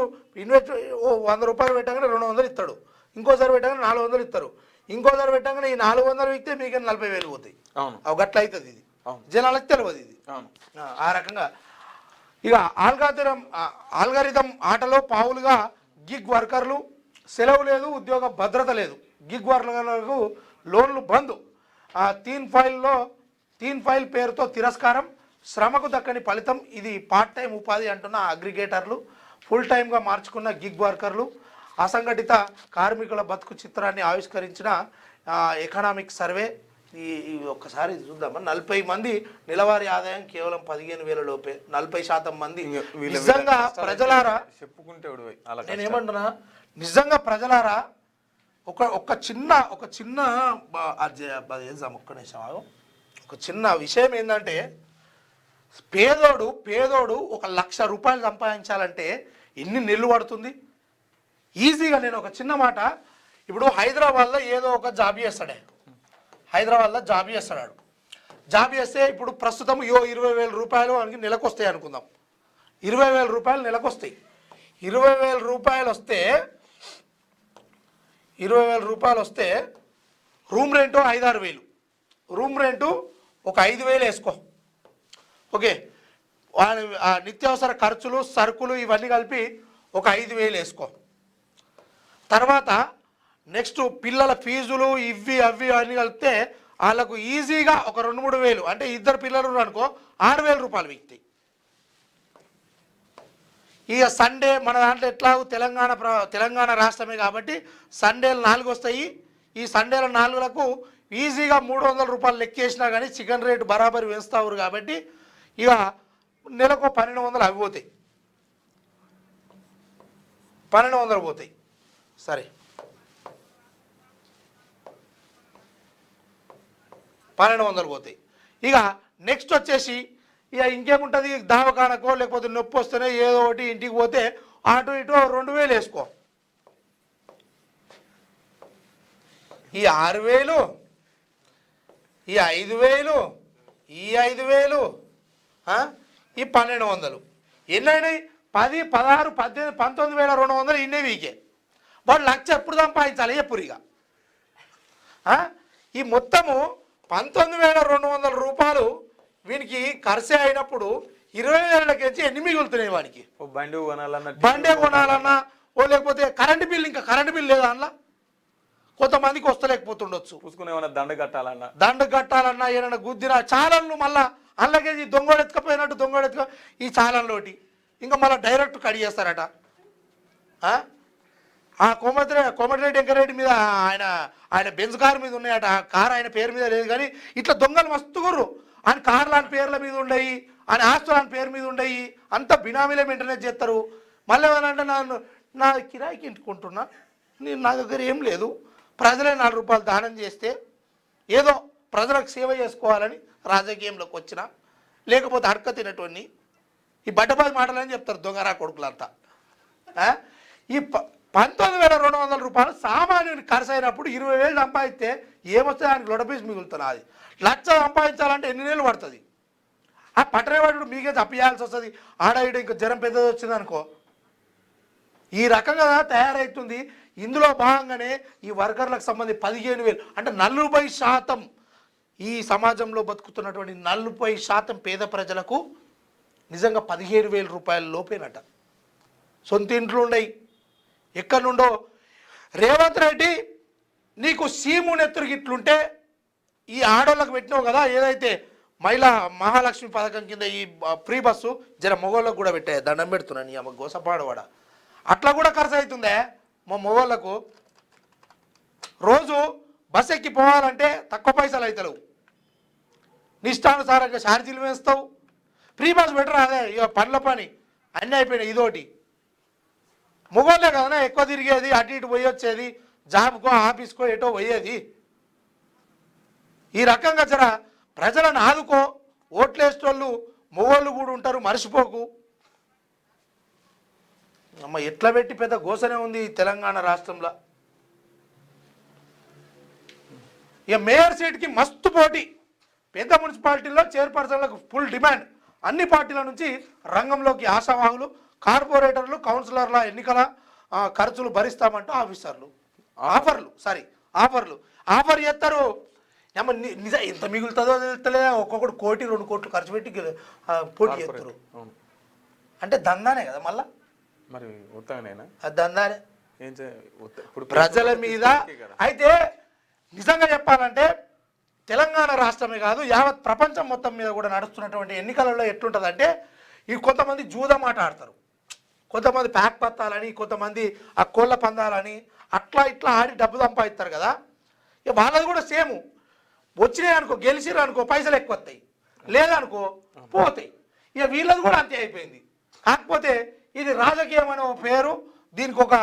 ఇన్వెస్ట్ 100 రూపాయలు పెట్టగానే 200 ఇస్తాడు, ఇంకోసారి పెట్టగానే 400 ఇస్తారు, ఇంకోసారి పెట్టగానే ఈ 400 ఇస్తే మీకు 40,000 పోతాయి. అవి గట్ల అవుతుంది. ఇది జనాలకు తెలియదు. ఇది ఆ రకంగా. ఇక ఆల్గారిథం ఆటలో పావులుగా గిగ్ వర్కర్లు. సెలవు లేదు, ఉద్యోగ భద్రత లేదు. గిగ్ వర్కర్లకు లోన్లు బంద్. తీన్ ఫైల్ పేరుతో తిరస్కారం. శ్రమకు దక్కని ఫలితం. ఇది పార్ట్ టైం ఉపాధి అంటున్న అగ్రిగేటర్లు, ఫుల్ టైమ్గా మార్చుకున్న గిగ్ వర్కర్లు. అసంఘటిత కార్మికుల బతుకు చిత్రాన్ని ఆవిష్కరించిన ఎకనామిక్ సర్వే. ఒక్కసారి చూద్దామా. 40 మంది నెలవారీ ఆదాయం కేవలం 15,000 లోపే. 40% మంది. నిజంగా ప్రజలారా చెప్పుకుంటే నేనేమంటున్నా, నిజంగా ప్రజలారా ఒక చిన్న వేద్దాం ఒక్క నిమిషం ఆగు. ఒక చిన్న విషయం ఏంటంటే పేదోడు 1,00,000 రూపాయలు సంపాదించాలంటే ఎన్ని నెలలు పడుతుంది? ఈజీగా నేను ఒక చిన్న మాట, ఇప్పుడు హైదరాబాద్లో ఏదో ఒక జాబ్ చేస్తాడు, హైదరాబాద్లో జాబ్ చేస్తాడు. జాబ్ చేస్తే ఇప్పుడు ప్రస్తుతం 20,000 రూపాయలు మనకి నెలకు వస్తాయి అనుకుందాం. 20,000 రూపాయలు నెలకు వస్తాయి. 20,000 రూపాయలు వస్తే 20,000 రూపాయలు వస్తే రూమ్ రెంటు 5-6 వేలు, రూమ్ రెంటు ఒక 5,000 వేసుకో. ఓకే, నిత్యావసర ఖర్చులు సరుకులు ఇవన్నీ కలిపి ఒక 5,000 వేసుకో. తర్వాత నెక్స్ట్ పిల్లల ఫీజులు ఇవి అవి అన్నీ కలిపితే వాళ్ళకు ఈజీగా ఒక 2-3 వేలు, అంటే 2 పిల్లలు అనుకో 6,000 రూపాయలు వీక్తాయి. ఇక సండే మన దాంట్లో ఎట్లాగో తెలంగాణ రాష్ట్రమే కాబట్టి సండేలు 4 వస్తాయి. ఈ సండేల 4లకు ఈజీగా 300 రూపాయలు లెక్కేసినా కానీ చికెన్ రేటు బరాబరి వేస్తారు కాబట్టి ఇక నెలకు 1,200 అవి పోతాయి, 1,200 పోతాయి. సరే, 1,200 పోతాయి. ఇక నెక్స్ట్ వచ్చేసి ఇక ఇంకేముంటుంది, దావకానకో లేకపోతే నొప్పి వస్తేనే ఏదో ఒకటి ఇంటికి పోతే అటు ఇటు 2,000 వేసుకో. ఈ 6,000, ఈ 5,000, ఈ 5,000, ఈ 1,200 ఎన్నైనాయి? 10, 16, 18, 19,200 ఇన్నే వీకే. వాడు 1,00,000 ఎప్పుడు సంపాదించాలి ఎప్పుడుగా? ఈ మొత్తము 19,200 రూపాయలు వీనికి ఖర్చు అయినప్పుడు 20,000 ఎన్ని మిగులుతున్నాయి వాడికి? బండే కొనాలన్నా ఓ లేకపోతే కరెంటు బిల్, ఇంకా కరెంటు బిల్ లేదా అందులో కొంతమందికి వస్తలేకపోతుండొచ్చు. దండ కట్టాలన్నా ఏమైనా గుద్దిన చాలన్లు మళ్ళా అందులోకి దొంగోడెత్తుకపోయినట్టు ఈ చాలన్లోటి ఇంకా మళ్ళీ డైరెక్ట్ కడి చేస్తారట. ఆ కోమటిరెడ్డి వెంకరెడ్డి మీద ఆయన బెంజ్ కారు మీద ఉన్నాయట. ఆ కారు ఆయన పేరు మీద లేదు కానీ ఇట్లా దొంగలు మస్తు గుర్రు. ఆయన కార్లు ఆయన పేర్ల మీద ఉండయి, ఆయన ఆస్తులు ఆయన పేరు మీద ఉండయి, అంతా బినామీలే మెయింటెనెన్స్ చేస్తారు. మళ్ళీ ఏమనంటే నా కిరాయికి ఇంటుకుంటున్నా, నేను నా దగ్గర ఏం లేదు, ప్రజలే 4 రూపాయలు దానం చేస్తే ఏదో ప్రజలకు సేవ చేసుకోవాలని రాజకీయంలోకి వచ్చిన, లేకపోతే అడక తినటువంటి ఈ బట్టబాజి మాటలని చెప్తారు దొంగరా కొడుకులంతా. ఈ 19,200 రూపాయలు సామాన్యుని ఖర్చు అయినప్పుడు 20,000 సంపాదిస్తే ఏమొస్తే ఆయనకు లొడపీస్ మిగులుతున్నా. అది 1,00,000 సంపాదించాలంటే ఎన్ని నెలలు పడుతుంది? ఆ పట్టణవాడు మీకే తప్పియాల్సి వస్తుంది. ఆడ ఇడ ఇంకా జ్వరం పెద్దది వచ్చింది అనుకో, ఈ రకంగా తయారవుతుంది. ఇందులో భాగంగానే ఈ వర్కర్లకు సంబంధించి 15,000 అంటే 40% ఈ సమాజంలో బతుకుతున్నటువంటి 40% పేద ప్రజలకు నిజంగా 15,000 రూపాయల లోపేనట. సొంత ఇంట్లో ఉండయి, ఎక్కడి నుండో. రేవంత్ రెడ్డి నీకు సీము నెత్తురు ఇట్లుంటే ఈ ఆడోళ్ళకు పెట్టినావు కదా, ఏదైతే మహిళా మహాలక్ష్మి పథకం కింద ఈ ఫ్రీ బస్సు జర మొగోళ్ళకు కూడా పెట్టే, దండం పెడుతున్నాను నీ అమ్మ గోసపాడవాడ. అట్లా కూడా ఖర్చు అవుతుందే మా మొగోళ్ళకు. రోజు బస్ ఎక్కి పోవాలంటే తక్కువ పైసలు అవుతావు, నిష్టానుసారంగా ఛార్జీలు వేస్తావు. ఫ్రీ బస్ బెటర్, అదే ఇక పనుల పని అన్నీ అయిపోయినాయి. ఇదోటి మొగోళ్ళే కదా ఎక్కువ తిరిగేది, అటు ఇటు పోయి వచ్చేది, జాబ్కో ఆఫీస్కో ఎటో పోయేది. ఈ రకంగా జర ప్రజలను ఆదుకో. ఓట్లేసేటోళ్ళు మొగోళ్ళు కూడా ఉంటారు, మర్చిపోకు. అమ్మ ఎట్లా పెట్టి పెద్ద గోసనే ఉంది తెలంగాణ రాష్ట్రంలో. ఇక మేయర్ సీట్కి మస్తు పోటీ. పెద్ద మున్సిపాలిటీల్లో చైర్పర్సన్లకు ఫుల్ డిమాండ్. అన్ని పార్టీల నుంచి రంగంలోకి ఆశావాహులు, కార్పొరేటర్లు, కౌన్సిలర్ల ఎన్నికల ఖర్చులు భరిస్తామంటూ ఆఫర్లు చేస్తారు. ఏమో నిజం ఎంత మిగులుతుందో తెలుస్తలేదా? ఒక్కొక్కడు 1 కోటి 2 కోట్లు ఖర్చు పెట్టి పోటీ చేస్తారు. అంటే దందానే కదా మళ్ళా, మరి అది దందానే ప్రజల మీద. అయితే నిజంగా చెప్పాలంటే తెలంగాణ రాష్ట్రమే కాదు, యావత్ ప్రపంచం మొత్తం మీద కూడా నడుస్తున్నటువంటి ఎన్నికలలో ఎట్లుంటుందంటే, ఈ కొంతమంది జూదమాట ఆడతారు, కొంతమంది ప్యాక్ పత్తాలని, కొంతమంది ఆ కోళ్ళ పందాలని అట్లా ఇట్లా ఆడి డబ్బు సంపాదిస్తారు కదా. ఇక వాళ్ళది కూడా సేమ్. వచ్చినాయి అనుకో, గెలిచిరు అనుకో పైసలు ఎక్కువ వస్తాయి, లేదనుకో పోతాయి. ఇక వీళ్ళది కూడా అంతే అయిపోయింది. కాకపోతే ఇది రాజకీయం అనే పేరు, దీనికి ఒక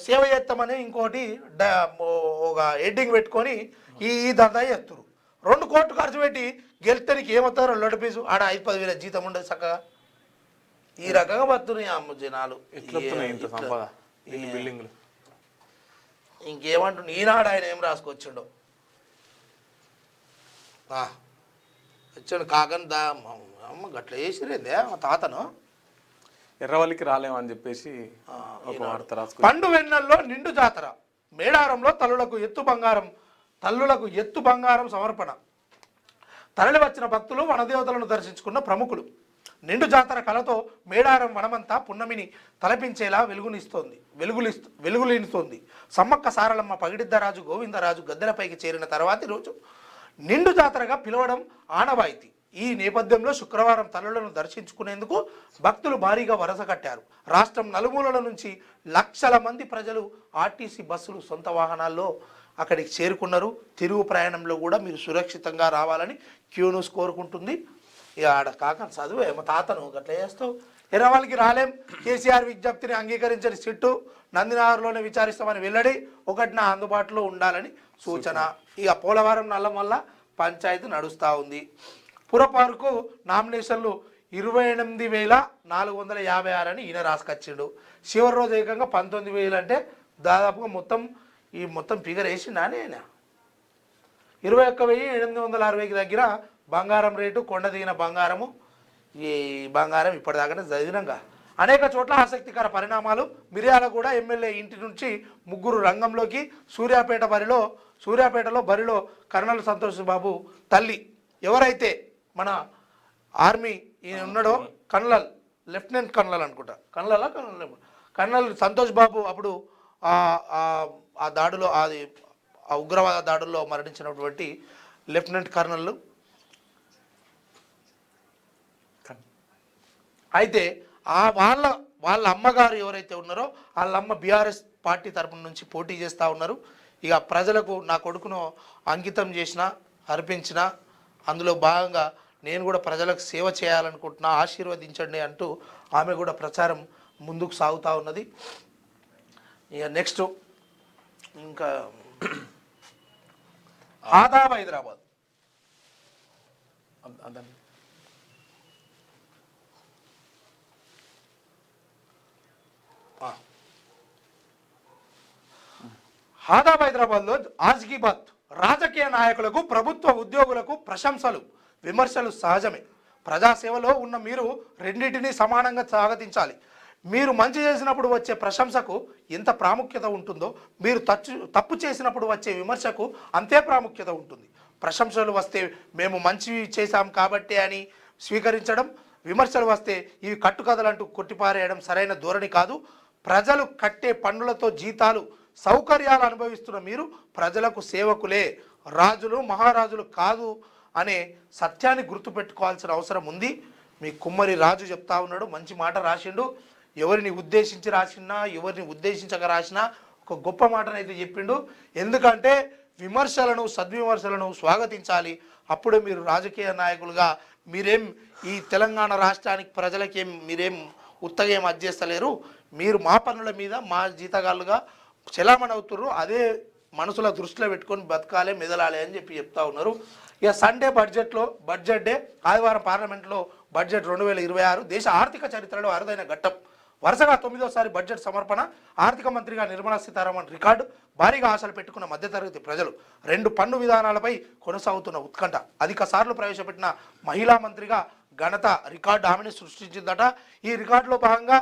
సేవ చేస్తామని ఇంకోటి ఒక హెడ్డింగ్ పెట్టుకొని ఈ దందా చేస్తారు. 2 కోట్లు ఖర్చు పెట్టి గెలితేనికి ఏమవుతారు? లొడ్డు పీసు ఆడ 5-10 వేల జీతం ఉండదు చక్కగా. ఈ రకంగా బతున్నాయి అమ్మ జనాలు. బిల్డింగ్లు ఇంకేమంటుండు ఈనాడు ఆయన ఏం రాసుకొచ్చిండో వచ్చాడు కాకని అమ్మ గట్ల చేసిరేందే మా తాతను. ఎర్రవల్లికి రాలేమని చెప్పేసి ఒక వార్త రాసుకు. పండు వెన్నెల్లో నిండు జాతర, మేడారంలో తల్లులకు ఎత్తు బంగారం సమర్పణ. తరలి వచ్చిన భక్తులు వనదేవతలను దర్శించుకున్న ప్రముఖులు. నిండు జాతర కళతో మేడారం వనమంతా పున్నమిని తలపించేలా వెలుగులీనుతోంది. సమ్మక్క సారలమ్మ, పగిడిద్దరాజు, గోవిందరాజు గద్దెలపైకి చేరిన తర్వాతి రోజు నిండు జాతరగా పిలవడం ఆనవాయితీ. ఈ నేపథ్యంలో శుక్రవారం తల్లులను దర్శించుకునేందుకు భక్తులు భారీగా వరస కట్టారు. రాష్ట్రం నలుమూలల నుంచి లక్షల మంది ప్రజలు ఆర్టీసీ బస్సులు, సొంత వాహనాల్లో అక్కడికి చేరుకున్నారు. తిరుగు ప్రయాణంలో కూడా మీరు సురక్షితంగా రావాలని క్యూ న్యూస్ కోరుకుంటుంది. ఇక ఆడ కాక చదువు ఏమో తాతను గట్ల చేస్తావు. ఎర్రవల్లికి రాలేం, కేసీఆర్ విజ్ఞప్తిని అంగీకరించని సిట్టు, నందినగర్లోనే విచారిస్తామని వెల్లడి, ఒకటిన అందుబాటులో ఉండాలని సూచన. ఇక పోలవరం నల్లం వల్ల పంచాయతీ నడుస్తూ ఉంది. పురపార్కు నామినేషన్లు 28,456 అని ఈయన రాసుకొచ్చిండు. చివరి రోజు ఏకంగా 19,000 అంటే దాదాపుగా మొత్తం ఫిగర్ వేసిండా ఆయన. 21,860కి దగ్గర బంగారం రేటు, కొండ దిగిన బంగారము. ఈ బంగారం ఇప్పటిదాకానే చదివినాక అనేక చోట్ల ఆసక్తికర పరిణామాలు. మిర్యాలగూడ ఎమ్మెల్యే ఇంటి నుంచి 3 రంగంలోకి. సూర్యాపేటలో బరిలో కర్నల్ సంతోష్ బాబు తల్లి, ఎవరైతే మన ఆర్మీ ఈయన ఉన్నాడో కర్నల్, లెఫ్టినెంట్ కర్నల్ అనుకుంటా, కర్నల్ సంతోష్ బాబు అప్పుడు ఆ దాడిలో ఆ ఉగ్రవాద దాడుల్లో మరణించినటువంటి లెఫ్టినెంట్ కర్నల్. అయితే వాళ్ళ అమ్మగారు ఎవరైతే ఉన్నారో వాళ్ళ అమ్మ బీఆర్ఎస్ పార్టీ తరపున నుంచి పోటీ చేస్తూ ఉన్నారు. ఇక ప్రజలకు నా కొడుకును అంకితం చేసిన, అర్పించిన, అందులో భాగంగా నేను కూడా ప్రజలకు సేవ చేయాలనుకుంటున్నా, ఆశీర్వదించండి అంటూ ఆమె కూడా ప్రచారం ముందుకు సాగుతూ ఉన్నది. ఇక నెక్స్ట్ ఇంకా ఆదాబ్ హైదరాబాద్. ఆదాబ్ హైదరాబాద్లో ఆజ్కి బాత్. రాజకీయ నాయకులకు, ప్రభుత్వ ఉద్యోగులకు ప్రశంసలు, విమర్శలు సహజమే. ప్రజాసేవలో ఉన్న మీరు రెండింటినీ సమానంగా స్వాగతించాలి. మీరు మంచి చేసినప్పుడు వచ్చే ప్రశంసకు ఎంత ప్రాముఖ్యత ఉంటుందో, మీరు తప్పు చేసినప్పుడు వచ్చే విమర్శకు అంతే ప్రాముఖ్యత ఉంటుంది. ప్రశంసలు వస్తే మేము మంచి చేశాం కాబట్టి అని స్వీకరించడం, విమర్శలు వస్తే ఇవి కట్టుకథలంటూ కొట్టిపారేయడం సరైన ధోరణి కాదు. ప్రజలు కట్టే పన్నులతో జీతాలు, సౌకర్యాలు అనుభవిస్తున్న మీరు ప్రజలకు సేవకులే, రాజులు మహారాజులు కాదు అనే సత్యాన్ని గుర్తుపెట్టుకోవాల్సిన అవసరం ఉంది. మీ కుమ్మరి రాజు చెప్తా ఉన్నాడు, మంచి మాట రాసిండు. ఎవరిని ఉద్దేశించి రాసినా, ఎవరిని ఉద్దేశించక రాసినా ఒక గొప్ప మాటనైతే చెప్పిండు. ఎందుకంటే విమర్శలను, సద్విమర్శలను స్వాగతించాలి. అప్పుడే మీరు రాజకీయ నాయకులుగా మీరేం ఈ తెలంగాణ రాష్ట్రానికి ప్రజలకేం మీరేం ఉత్తగేం అధ్యస్తలేరు. మీరు మా పనుల మీద మా జీతగాళ్ళుగా చలామణి అవుతుర్రు. అదే మనసులో దృష్టిలో పెట్టుకొని బతకాలే, మెదలాలి అని చెప్తా ఉన్నారు. ఇక సండే బడ్జెట్ డే ఆదివారం పార్లమెంట్లో బడ్జెట్ 2026 దేశ ఆర్థిక చరిత్రలో అరుదైన ఘట్టం. వరుసగా 9వ బడ్జెట్ సమర్పణ. ఆర్థిక మంత్రిగా నిర్మలా సీతారామన్ రికార్డు. భారీగా ఆశలు పెట్టుకున్న మధ్యతరగతి ప్రజలు. 2 పన్ను విధానాలపై కొనసాగుతున్న ఉత్కంఠ. అధిక సార్లు ప్రవేశపెట్టిన మహిళా మంత్రిగా ఘనత, రికార్డు ఆమెను సృష్టించిందట. ఈ రికార్డులో భాగంగా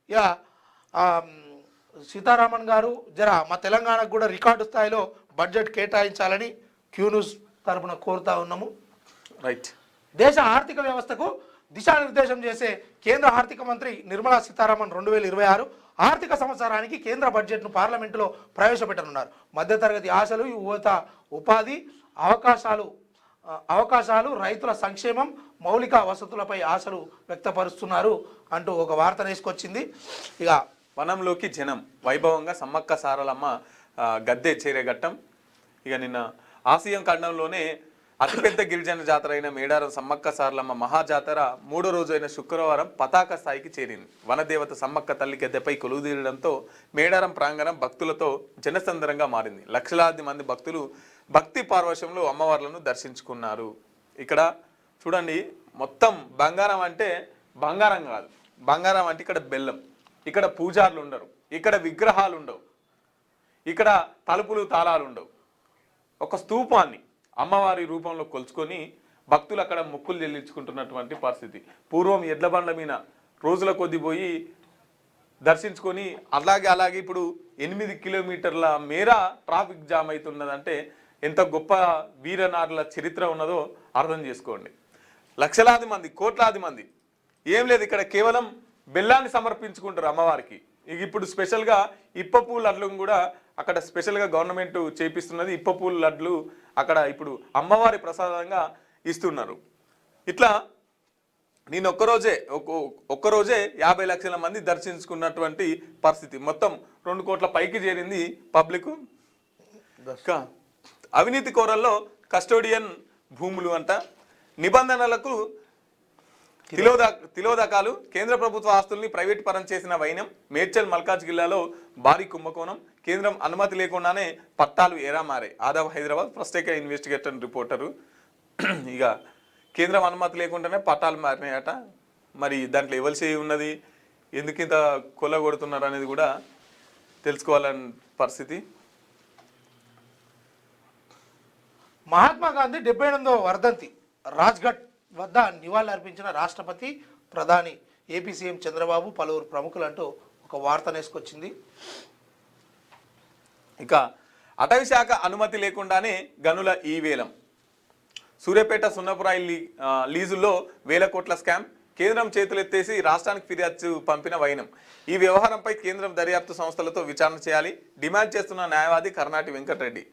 ఇక సీతారామన్ గారు మా తెలంగాణకు కూడా రికార్డు స్థాయిలో బడ్జెట్ కేటాయించాలని క్యూ న్యూస్ తరపున కోరుతా ఉన్నాము. రైట్. దేశ ఆర్థిక వ్యవస్థకు దిశానిర్దేశం చేసే కేంద్ర ఆర్థిక మంత్రి నిర్మలా సీతారామన్ 2026 ఆర్థిక సంవత్సరానికి కేంద్ర బడ్జెట్ను పార్లమెంటులో ప్రవేశపెట్టనున్నారు. మధ్యతరగతి ఆశలు, యువత ఉపాధి అవకాశాలు, రైతుల సంక్షేమం, మౌలిక వసతులపై ఆశలు వ్యక్తపరుస్తున్నారు అంటూ ఒక వార్త తీసుకొచ్చింది. ఇక వనంలోకి జనం వైభవంగా సమ్మక్క సారలమ్మ గద్దె చేరే ఘట్టం. ఇక నిన్న ఆసియా ఖండంలోనే అతిపెద్ద గిరిజన జాతర అయిన మేడారం సమ్మక్క సారలమ్మ మహాజాతర 3వ రోజు అయిన శుక్రవారం పతాక స్థాయికి చేరింది. వనదేవత సమ్మక్క తల్లి గద్దెపై కొలువుదీరడంతో మేడారం ప్రాంగణం భక్తులతో జనసందరంగా మారింది. లక్షలాది మంది భక్తులు భక్తి పార్వశంలో అమ్మవార్లను దర్శించుకున్నారు. ఇక్కడ చూడండి, మొత్తం బంగారం అంటే బంగారం కాదు, బంగారం అంటే ఇక్కడ బెల్లం, ఇక్కడ పూజారులు ఉండరు, ఇక్కడ విగ్రహాలు ఉండవు, ఇక్కడ తలుపులు తాళాలు ఉండవు. ఒక స్తూపాన్ని అమ్మవారి రూపంలో కొలుచుకొని భక్తులు అక్కడ మొక్కులు చెల్లించుకుంటున్నటువంటి పరిస్థితి. పూర్వం ఎడ్ల బండ్ల మీద రోజుల కొద్ది పోయి దర్శించుకొని అలాగే ఇప్పుడు 8 కిలోమీటర్ల మేర ట్రాఫిక్ జామ్ అవుతున్నదంటే ఎంత గొప్ప వీరనారుల చరిత్ర ఉన్నదో అర్థం చేసుకోండి. లక్షలాది మంది, కోట్లాది మంది, ఏం లేదు, ఇక్కడ కేవలం బెల్లాన్ని సమర్పించుకుంటారు అమ్మవారికి. ఇప్పుడు స్పెషల్గా ఇప్పపూల లడ్లను కూడా అక్కడ స్పెషల్గా గవర్నమెంట్ చేపిస్తున్నది. ఇప్పపూల లడ్లు అక్కడ ఇప్పుడు అమ్మవారి ప్రసాదంగా ఇస్తున్నారు. ఇట్లా నేను ఒక్కరోజే 50 లక్షల మంది దర్శించుకున్నటువంటి పరిస్థితి. మొత్తం 2 కోట్ల పైకి చేరింది పబ్లిక్. అవినీతి కోరల్లో కస్టోడియన్ భూములు అంట, నిబంధనలకు తిలోదకాలు, కేంద్ర ప్రభుత్వ ఆస్తుల్ని ప్రైవేట్ పరం చేసిన వైనం. మేడ్చల్ మల్కాజ్ జిల్లాలో భారీ కుంభకోణం, కేంద్రం అనుమతి లేకుండానే పట్టాలు ఏరా మారే. ఆదాబ్ హైదరాబాద్ ప్రత్యేక ఇన్వెస్టిగేటర్ రిపోర్టరు. ఇక కేంద్రం అనుమతి లేకుండానే పట్టాలు మారినాయట. మరి దాంట్లో ఎవరి ఉన్నది, ఎందుకు ఇంత కొల్లగొడుతున్నారు అనేది కూడా తెలుసుకోవాలని పరిస్థితి. మహాత్మా గాంధీ 78వ వర్ధంతి రాజ్ఘాట్ వద్ద నివాళులర్పించిన రాష్ట్రపతి, ప్రధాని, ఏపీ సీఎం చంద్రబాబు, పలువురు ప్రముఖులు అంటూ ఒక వార్త నేసుకొచ్చింది. ఇక అటవీ శాఖ అనుమతి లేకుండానే గనుల ఈ వేలం. సూర్యాపేట సున్నపురాయి లీజుల్లో 1000 కోట్ల స్కామ్. కేంద్రం చేతులెత్తేసి రాష్ట్రానికి ఫిర్యాదు పంపిన వైనం. ఈ వ్యవహారంపై కేంద్రం దర్యాప్తు సంస్థలతో విచారణ చేయాలి డిమాండ్ చేస్తున్న న్యాయవాది కర్నాటి వెంకటరెడ్డి.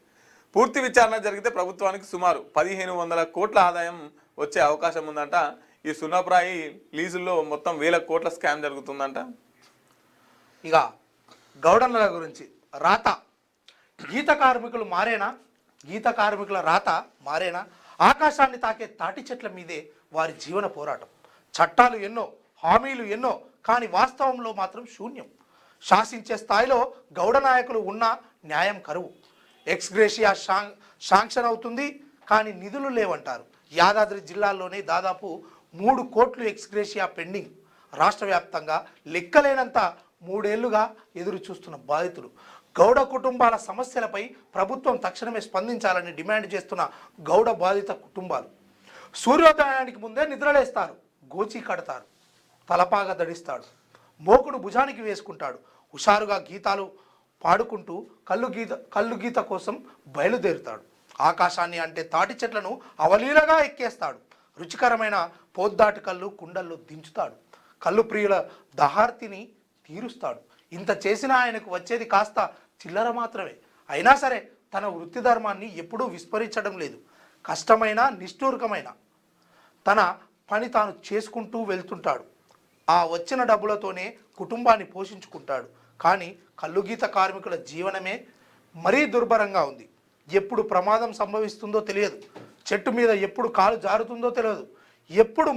పూర్తి విచారణ జరిగితే ప్రభుత్వానికి సుమారు 1500 కోట్ల ఆదాయం వచ్చే అవకాశం ఉందంట. ఈ సున్నపురాయి లీజుల్లో మొత్తం 1000 కోట్ల స్కామ్ జరుగుతుందంట. ఇక గౌడన్నల గురించి రాత, గీత కార్మికులు మారేనా, గీత కార్మికుల రాత మారేనా? ఆకాశాన్ని తాకే తాటి చెట్ల మీదే వారి జీవన పోరాటం. చట్టాలు ఎన్నో, హామీలు ఎన్నో, కానీ వాస్తవంలో మాత్రం శూన్యం. శాసించే స్థాయిలో గౌడ నాయకులు ఉన్నా న్యాయం కరువు. ఎక్స్గ్రేషియా శాంక్షన్ అవుతుంది కానీ నిధులు లేవంటారు. యాదాద్రి జిల్లాలోనే దాదాపు 3 కోట్లు ఎక్స్గ్రేషియా పెండింగ్. రాష్ట్ర వ్యాప్తంగా లెక్కలేనంత 3 ఏళ్లుగా ఎదురు చూస్తున్న బాధితులు. గౌడ కుటుంబాల సమస్యలపై ప్రభుత్వం తక్షణమే స్పందించాలని డిమాండ్ చేస్తున్న గౌడ బాధిత కుటుంబాలు. సూర్యోదయానికి ముందే నిద్రలేస్తారు, గోచి కడతారు, తలపాగా దడిస్తాడు, మోకుడు భుజానికి వేసుకుంటాడు, హుషారుగా గీతాలు పాడుకుంటూ కళ్ళు గీత కోసం బయలుదేరుతాడు. ఆకాశాన్ని అంటే తాటి చెట్లను అవలీలగా ఎక్కేస్తాడు. రుచికరమైన పోద్దాటి కళ్ళు కుండల్లో దించుతాడు. కళ్ళు ప్రియుల దహార్తిని తీరుస్తాడు. ఇంత చేసిన ఆయనకు వచ్చేది కాస్త చిల్లర మాత్రమే. అయినా సరే తన వృత్తి ధర్మాన్ని ఎప్పుడూ విస్మరించడం లేదు. కష్టమైన, నిష్ఠూరకమైన తన పని తాను చేసుకుంటూ వెళ్తుంటాడు. ఆ వచ్చిన డబ్బులతోనే కుటుంబాన్ని పోషించుకుంటాడు. కానీ కల్లుగీత కార్మికుల జీవనమే మరీ దుర్భరంగా ఉంది. ఎప్పుడు ప్రమాదం సంభవిస్తుందో తెలియదు. చెట్టు మీద ఎప్పుడు కాలు జారుతుందో తెలియదు. ఎప్పుడు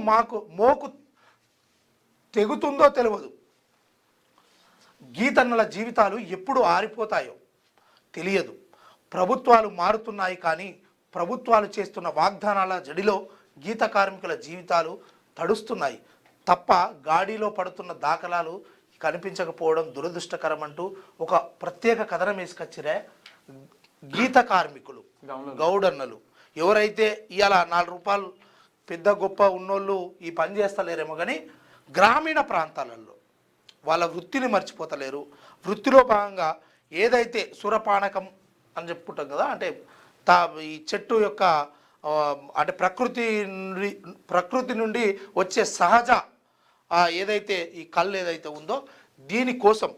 మోకు తెగుతుందో తెలియదు. గీతన్నల జీవితాలు ఎప్పుడు ఆరిపోతాయో తెలియదు. ప్రభుత్వాలు మారుతున్నాయి కానీ ప్రభుత్వాలు చేస్తున్న వాగ్దానాల జడిలో గీత కార్మికుల జీవితాలు తడుస్తున్నాయి తప్ప గాడిలో పడుతున్న దాఖలాలు కనిపించకపోవడం దురదృష్టకరం అంటూ ఒక ప్రత్యేక కథనం వేసుకొచ్చిరే గీత కార్మికులు, గౌడన్నలు. ఎవరైతే ఇవాళ 4 రూపాయలు పెద్ద గొప్ప ఉన్నోళ్ళు ఈ పని చేస్తలేరేమో కానీ గ్రామీణ ప్రాంతాలలో వాళ్ళ వృత్తిని మర్చిపోతలేరు. వృత్తిలో భాగంగా ఏదైతే సురపానకం అని చెప్పుకుంటాం కదా, అంటే ఈ చెట్టు యొక్క అంటే ప్రకృతి నుండి వచ్చే సహజ ఏదైతే ఈ కళ్ళు ఏదైతే ఉందో దీనికోసం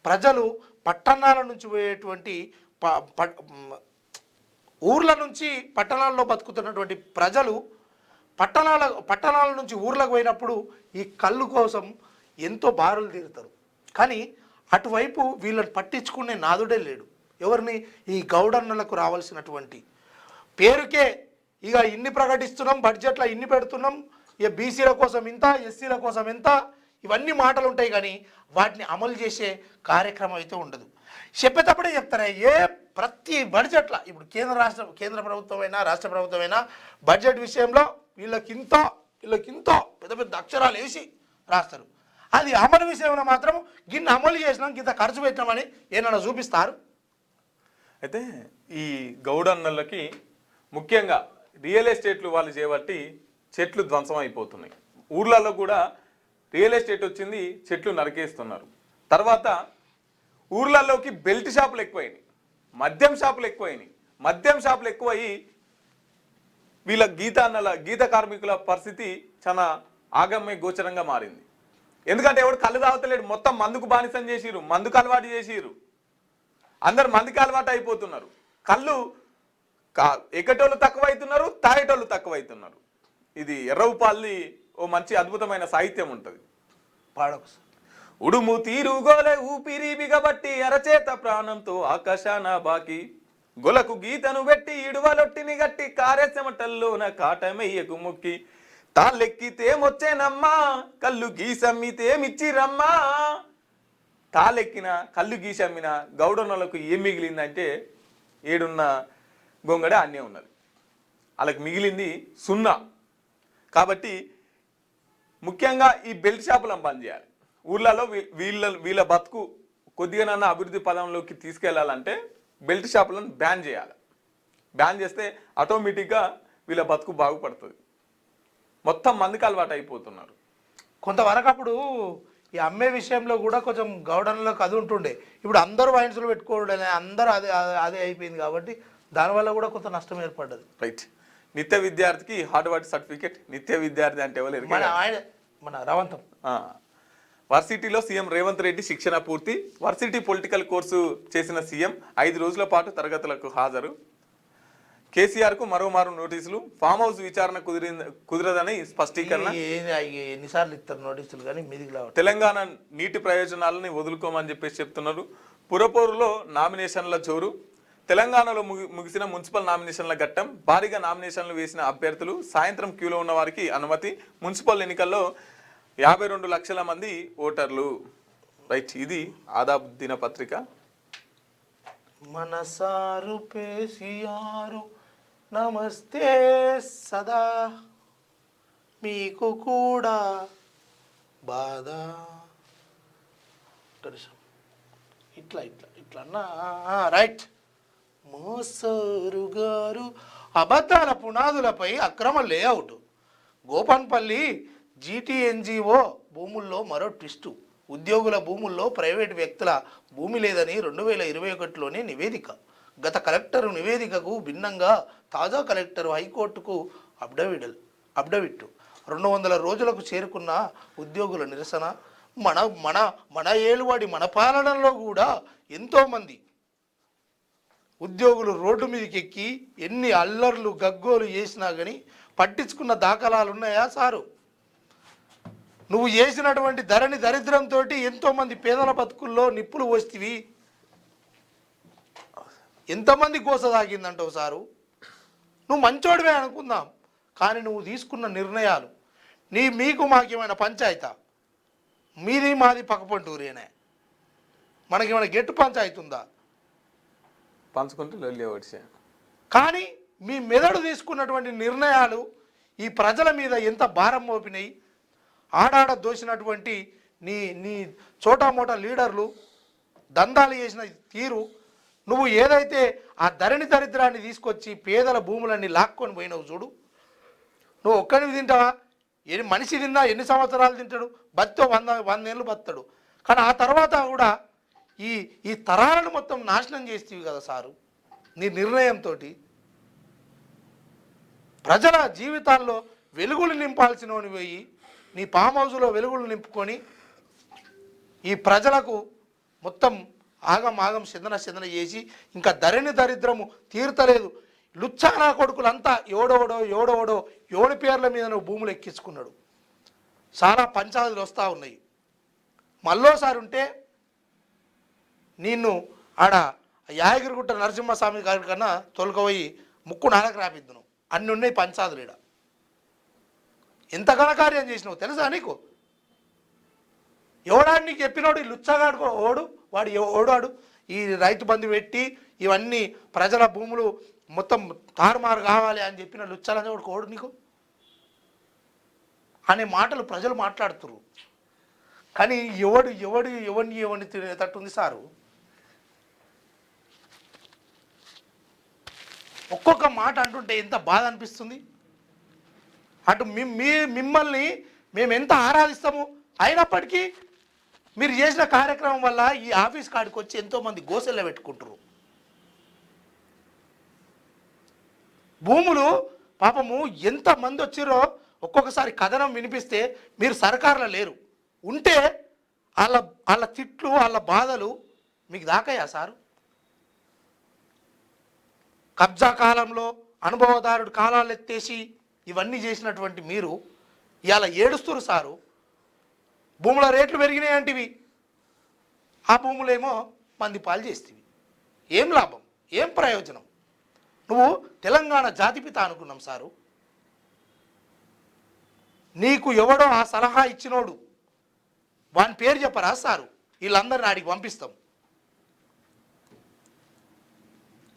ప్రజలు పట్టణాల నుంచి పోయేటువంటి ఊర్ల నుంచి పట్టణాల్లో బతుకుతున్నటువంటి ప్రజలు పట్టణాల నుంచి ఊర్లకు పోయినప్పుడు ఈ కళ్ళు కోసం ఎంతో బారులు తీరుతారు. కానీ అటువైపు వీళ్ళని పట్టించుకునే నాదుడే లేడు. ఎవరిని? ఈ గౌడన్నలకు రావాల్సినటువంటి పేరుకే ఇక ఇన్ని ప్రకటిస్తున్నాం, బడ్జెట్లో ఇన్ని పెడుతున్నాం, ఇక బీసీల కోసం ఇంత, ఎస్సీల కోసం ఎంత, ఇవన్నీ మాటలు ఉంటాయి కానీ వాటిని అమలు చేసే కార్యక్రమం అయితే ఉండదు. చెప్పేటప్పుడే చెప్తారా ప్రతి బడ్జెట్లో ఇప్పుడు కేంద్ర ప్రభుత్వం అయినా రాష్ట్ర ప్రభుత్వం అయినా బడ్జెట్ విషయంలో వీళ్ళకింత పెద్ద పెద్ద అక్షరాలు వేసి రాస్తారు. అది అమలు విషయంలో మాత్రం గిన్నె అమలు చేసినాం, గింత ఖర్చు పెట్టినామని ఏమన్నా చూపిస్తారు. అయితే ఈ గౌడన్నలకి ముఖ్యంగా రియల్ ఎస్టేట్లు వాళ్ళు చేయబట్టి చెట్లు ధ్వంసం అయిపోతున్నాయి. ఊర్లలో కూడా రియల్ ఎస్టేట్ వచ్చింది, చెట్లు నరికేస్తున్నారు. తర్వాత ఊర్లలోకి బెల్ట్ షాపులు ఎక్కువైనాయి, మద్యం షాపులు ఎక్కువైనాయి. మద్యం షాపులు ఎక్కువయ్యి వీళ్ళ గీత కార్మికుల పరిస్థితి చాలా ఆగమ్య గోచరంగా మారింది. ఎందుకంటే ఎవడు కళ్ళు తాగుతలేడు, మొత్తం మందుకు బానిసం చేసిరు, మందుకు అలవాటు చేసిరు. అందరు మందుకి అలవాటు అయిపోతున్నారు. కళ్ళు ఎక్కటోళ్ళు తక్కువ అవుతున్నారు, తాగేటోళ్ళు తక్కువ అవుతున్నారు. ఇది ఎర్రవుపాల్లి ఓ మంచి అద్భుతమైన సాహిత్యం ఉంటుంది. పాడకు. ఉడుము తీరుగోలే ఊపిరి బిగబట్టి అరచేత ప్రాణంతో ఆకాశాన బాకి గొలకు గీతను పెట్టి ఇడువలొట్టిని గట్టి కారెసెమటల్లోన కాటమెయ్యకు మొక్కి తాళ్ళెక్కితేమొచ్చేనమ్మా కళ్ళు గీసమ్మితేమిచ్చిరమ్మా. తాళ్ళెక్కిన కళ్ళు గీసమ్మిన గౌడన్నలకు ఏం మిగిలిందంటే ఏడున్న గొంగడ అన్నే ఉన్నది, వాళ్ళకి మిగిలింది సున్నా. కాబట్టి ముఖ్యంగా ఈ బెల్ట్ షాపులను బంద్ చేయాలి. ఊర్లలో వీళ్ళ బతుకు కొద్దిగానన్నా అభివృద్ధి పదంలోకి తీసుకెళ్లాలంటే బెల్ట్ షాపులను బ్యాన్ చేయాలి. బ్యాన్ చేస్తే ఆటోమేటిక్గా వీళ్ళ బతుకు బాగుపడుతుంది. మొత్తం మందికి అలవాటు అయిపోతున్నారు. కొంతవరకు అప్పుడు ఈ అమ్మే విషయంలో కూడా కొంచెం గౌడన్లకు అది ఉంటుండే. ఇప్పుడు అందరూ వైన్స్లో పెట్టుకోవడం అందరూ అదే అయిపోయింది కాబట్టి దానివల్ల కూడా కొంత నష్టం ఏర్పడ్డది. రైట్. నిత్య విద్యార్థికి హార్డ్వర్డ్ సర్టిఫికేట్. నిత్య విద్యార్థి అంటే ఎవరు? మన రవంతం వర్సిటీలో సీఎం రేవంత్ రెడ్డి శిక్షణ పూర్తి. వర్సిటీ పొలిటికల్ కోర్సు చేసిన సీఎం 5 రోజుల పాటు తరగతులకు హాజరు. కేసీఆర్కు మరోమారు నోటీసులు. ఫామ్ హౌస్ విచారణ కుదరదని స్పష్టీకరణ. ఎన్నిసార్లు ఇస్తారు నోటీసులు కానీ మీదికి రావట్లేదు. తెలంగాణ నీటి ప్రయోజనాలని వదులుకోమని చెప్పేసి చెప్తున్నారు. పురపోరులో నామినేషన్ల జోరు. తెలంగాణలో ముగిసిన మున్సిపల్ నామినేషన్ల ఘట్టం. భారీగా నామినేషన్లు వేసిన అభ్యర్థులు. సాయంత్రం క్యూలో ఉన్న వారికి అనుమతి. మున్సిపల్ ఎన్నికల్లో 52 లక్షల మంది ఓటర్లు. రైట్. ఇది ఆదాబ్ దినపత్రిక. మనసారు పేసియారు నమస్తే సదా మీకు కూడా బాధ. ఇట్లా రైట్. మోసారు గారు అబద్ధాల పునాదులపై అక్రమ లేఅవుట్. గోపన్పల్లి GTNGO భూముల్లో మరో ట్విస్టు. ఉద్యోగుల భూముల్లో ప్రైవేటు వ్యక్తుల భూమి లేదని 2021లోనే నివేదిక. గత కలెక్టర్ నివేదికకు భిన్నంగా తాజా కలెక్టర్ హైకోర్టుకు అఫిడవిట్. 200 రోజులకు చేరుకున్న ఉద్యోగుల నిరసన. మన ఏలువాడి మన పాలనలో కూడా ఎంతోమంది ఉద్యోగులు రోడ్డు మీదకి ఎక్కి ఎన్ని అల్లర్లు గగ్గోలు చేసినా కానీ పట్టించుకున్న దాఖలాలు ఉన్నాయా సారు? నువ్వు చేసినటువంటి ధరణి దరిద్రంతో ఎంతోమంది పేదల బతుకుల్లో నిప్పులు పోస్తీవి. ఎంతమంది కోస తాగిందంటావు సారు? నువ్వు మంచోడివే అనుకుందాం, కానీ నువ్వు తీసుకున్న నిర్ణయాలు మీకు మాకేమైనా పంచాయతా? మీది మాది పక్కపంటూరేనే, మనకేమైనా గెట్టు పంచాయతీ ఉందా? పంచుకుంటూ కానీ మీ మెదడు తీసుకున్నటువంటి నిర్ణయాలు ఈ ప్రజల మీద ఎంత భారం మోపినాయి. ఆడాడ దోసినటువంటి నీ చోటామోటా లీడర్లు దందాలు చేసిన తీరు. నువ్వు ఏదైతే ఆ ధరణి దరిద్రాన్ని తీసుకొచ్చి పేదల భూములన్నీ లాక్కొని పోయినావు చూడు. నువ్వు ఒక్కడివి తింటావా? మనిషి తిన్నా ఎన్ని సంవత్సరాలు తింటాడు? బతితో 100 ఏళ్ళు బతాడు. కానీ ఆ తర్వాత కూడా ఈ తరాలను మొత్తం నాశనం చేస్తేవి కదా సారు నీ నిర్ణయంతో. ప్రజల జీవితాల్లో వెలుగులు నింపాల్సినవి పోయి నీ ఫామ్ హౌస్లో వెలుగులు నింపుకొని ఈ ప్రజలకు మొత్తం ఆగం చిందన చేసి ఇంకా ధరణి దరిద్రము తీరుతలేదు. లుచ్చానా కొడుకులంతా ఎవడోడో ఎవడి పేర్ల మీద నువ్వు భూములు ఎక్కించుకున్నాడు. చాలా పంచాయతీలు వస్తూ ఉన్నాయి. మళ్ళోసారి ఉంటే నిన్ను ఆడ యాదగిరిగుట్ట నరసింహస్వామి గారి కన్నా తొలకపోయి ముక్కు నాలకు రాపిద్దును అన్ని ఉన్నాయి పంచాదులీడ. ఎంత ఘనకార్యం చేసినావు తెలుసా నీకు? ఎవడాడు నీకు చెప్పినోడు? ఈ లుచ్చగాడు ఓడు, వాడు ఓడాడు ఈ రైతు బంధు పెట్టి ఇవన్నీ ప్రజల భూములు మొత్తం తారుమారు కావాలి అని చెప్పిన లుచ్చాలని వాడు ఓడు నీకు అనే మాటలు ప్రజలు మాట్లాడుతున్నారు. కానీ ఎవరిని తినేటట్టుంది సారు. ఒక్కొక్క మాట అంటుంటే ఎంత బాధ అనిపిస్తుంది. అటు మిమ్మల్ని మేము ఎంత ఆరాధిస్తాము, అయినప్పటికీ మీరు చేసిన కార్యక్రమం వల్ల ఈ ఆఫీస్ కాడికి వచ్చి ఎంతోమంది గోసెల్లో పెట్టుకుంటారు. భూములు పాపము ఎంతమంది వచ్చిరో ఒక్కొక్కసారి కథనం వినిపిస్తే మీరు సర్కారులో లేరు, ఉంటే వాళ్ళ తిట్లు వాళ్ళ బాధలు మీకు దాకాయా సారు? కబ్జా కాలంలో అనుభవదారుడు కాలాలు ఎత్తేసి ఇవన్నీ చేసినటువంటి మీరు ఇవాళ ఏడుస్తురు సారు. భూముల రేట్లు పెరిగినాయి అంటివి, ఆ భూములేమో మంది పాలు చేస్తేవి. ఏం లాభం, ఏం ప్రయోజనం? నువ్వు తెలంగాణ జాతిపిత అనుకున్నాం సారు. నీకు ఎవడో ఆ సలహా ఇచ్చినోడు వాని పేరు చెప్పరా సారు? వీళ్ళందరిని ఆడికి పంపిస్తాం.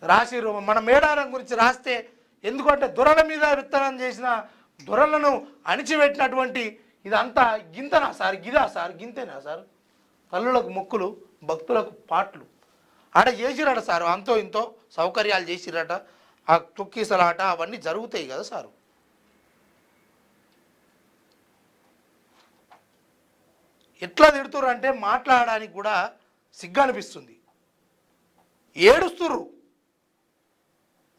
రాసిరు మన మేడారం గురించి రాస్తే, ఎందుకంటే దొరల మీద విత్తనం చేసిన దొరలను అణిచిపెట్టినటువంటి ఇదంతా గింతనా సార్, గిదా సార్, గింతేనా సార్? తల్లులకు మొక్కులు, భక్తులకు పాటలు ఆడ చేసిరట సారు. అంతో ఇంతో సౌకర్యాలు చేసిరట, ఆ తొక్కిసలాట అవన్నీ జరుగుతాయి కదా సారు. ఎట్లా తిడుతురు అంటే మాట్లాడడానికి కూడా సిగ్గు అనిపిస్తుంది. ఏడుస్తురు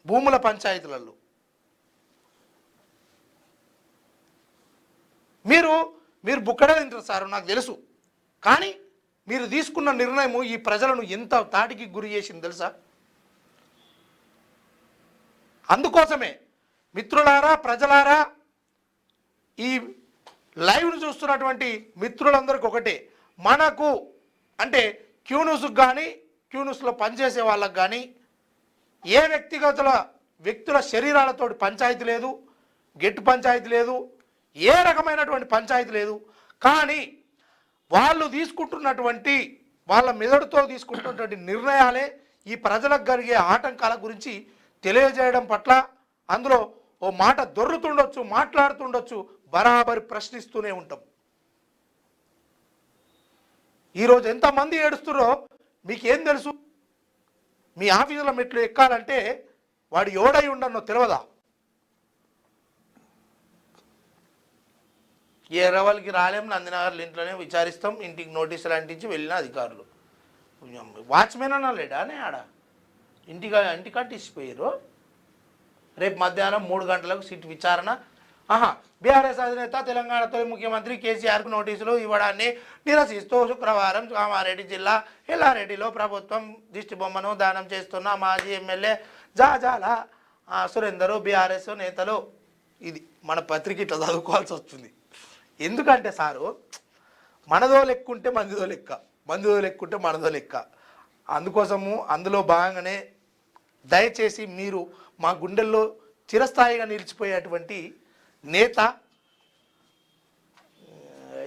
భూముల పంచాయతీలలో. మీరు బుక్కడే తింటారు సార్, నాకు తెలుసు. కానీ మీరు తీసుకున్న నిర్ణయము ఈ ప్రజలను ఎంత తాటికి గురి చేసింది తెలుసా? అందుకోసమే మిత్రులారా, ప్రజలారా, ఈ లైవ్ను చూస్తున్నటువంటి మిత్రులందరికీ ఒకటే, మనకు అంటే క్యూన్యూస్కి కానీ క్యూన్యూస్లో పనిచేసే వాళ్ళకు కానీ ఏ వ్యక్తుల శరీరాలతో పంచాయతీ లేదు, గెట్టు పంచాయతీ లేదు, ఏ రకమైనటువంటి పంచాయతీ లేదు. కానీ వాళ్ళు తీసుకుంటున్నటువంటి వాళ్ళ మెదడుతో తీసుకుంటున్నటువంటి నిర్ణయాలే ఈ ప్రజలకు కలిగే ఆటంకాల గురించి తెలియజేయడం పట్ల, అందులో ఓ మాట దొర్రుతుండొచ్చు, మాట్లాడుతుండొచ్చు, బరాబరి ప్రశ్నిస్తూనే ఉంటాం. ఈరోజు ఎంతమంది ఏడుస్తుర్రో మీకేం తెలుసు? మీ ఆఫీసుల మెట్లు ఎక్కాలంటే వాడు ఎవడై ఉండన్నో తెలియదా? ఏ రవల్కి రాలేం, నందినగర్ల ఇంట్లోనే విచారిస్తాం, ఇంటికి నోటీసులు అంటించి వెళ్ళిన అధికారులు. వాచ్మెన్ అన్నా లేడానే ఆడ ఇంటికంటే ఇచ్చిపోయారు. రేపు మధ్యాహ్నం 3 గంటలకు సిట్ విచారణ. బీఆర్ఎస్ అధినేత తెలంగాణ తొలి ముఖ్యమంత్రి కేసీఆర్కు నోటీసులు ఇవ్వడాన్ని నిరసిస్తూ శుక్రవారం కామారెడ్డి జిల్లా ఎల్లారెడ్డిలో ప్రభుత్వం దిష్టి బొమ్మను దానం చేస్తున్న మాజీ ఎమ్మెల్యే జాజాల సురేందర్ బీఆర్ఎస్ నేతలు. ఇది మన పత్రిక ఇట్లా చదువుకోవాల్సి వస్తుంది. ఎందుకంటే సారు, మనదో లెక్కుంటే మందిదో లెక్క, మందిదో లెక్కుంటే మనదో లెక్క. అందుకోసము అందులో భాగంగానే దయచేసి మీరు మా గుండెల్లో చిరస్థాయిగా నిలిచిపోయేటువంటి నేత,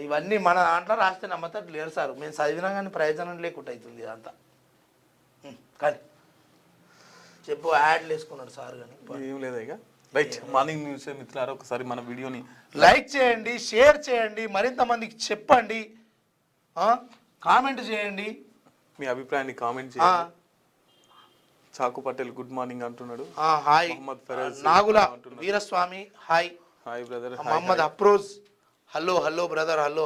ఇవన్నీ మన దాంట్లో రాస్తే నమ్మతట్టు లేరు సార్. మేము చదివినా కానీ ప్రయోజనం లేకుండా అవుతుంది ఇదంతా. కానీ చెప్పు, యాడ్లు వేసుకున్నాడు సార్. కానీ ఏం లేదా ఇక రైట్. మార్నింగ్ న్యూస్ మిత్రులారా, ఒకసారి మన వీడియోని లైక్ చేయండి, షేర్ చేయండి, మరింత మందికి చెప్పండి, కామెంట్ చేయండి, మీ అభిప్రాయాన్ని కామెంట్ చేయండి. చాకు పటేల్ గుడ్ మార్నింగ్ అంటున్నాడు. Hi. Mohammed Faraz Nagula Veeraswamy hi. Hi brother. Mohammed Afroz hello. Hello brother, hello.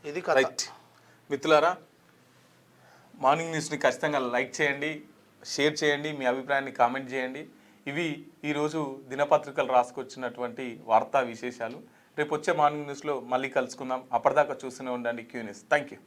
ఇది రైట్ మిత్రులారా, మార్నింగ్ న్యూస్ని ఖచ్చితంగా లైక్ చేయండి, షేర్ చేయండి, మీ అభిప్రాయాన్ని కామెంట్ చేయండి. ఇవి ఈరోజు దినపత్రికలు రాసుకొచ్చినటువంటి వార్తా విశేషాలు. రేపు వచ్చే మార్నింగ్ న్యూస్లో మళ్ళీ కలుసుకుందాం. అప్పటిదాకా చూస్తూనే ఉండండి క్యూ న్యూస్. Thank you.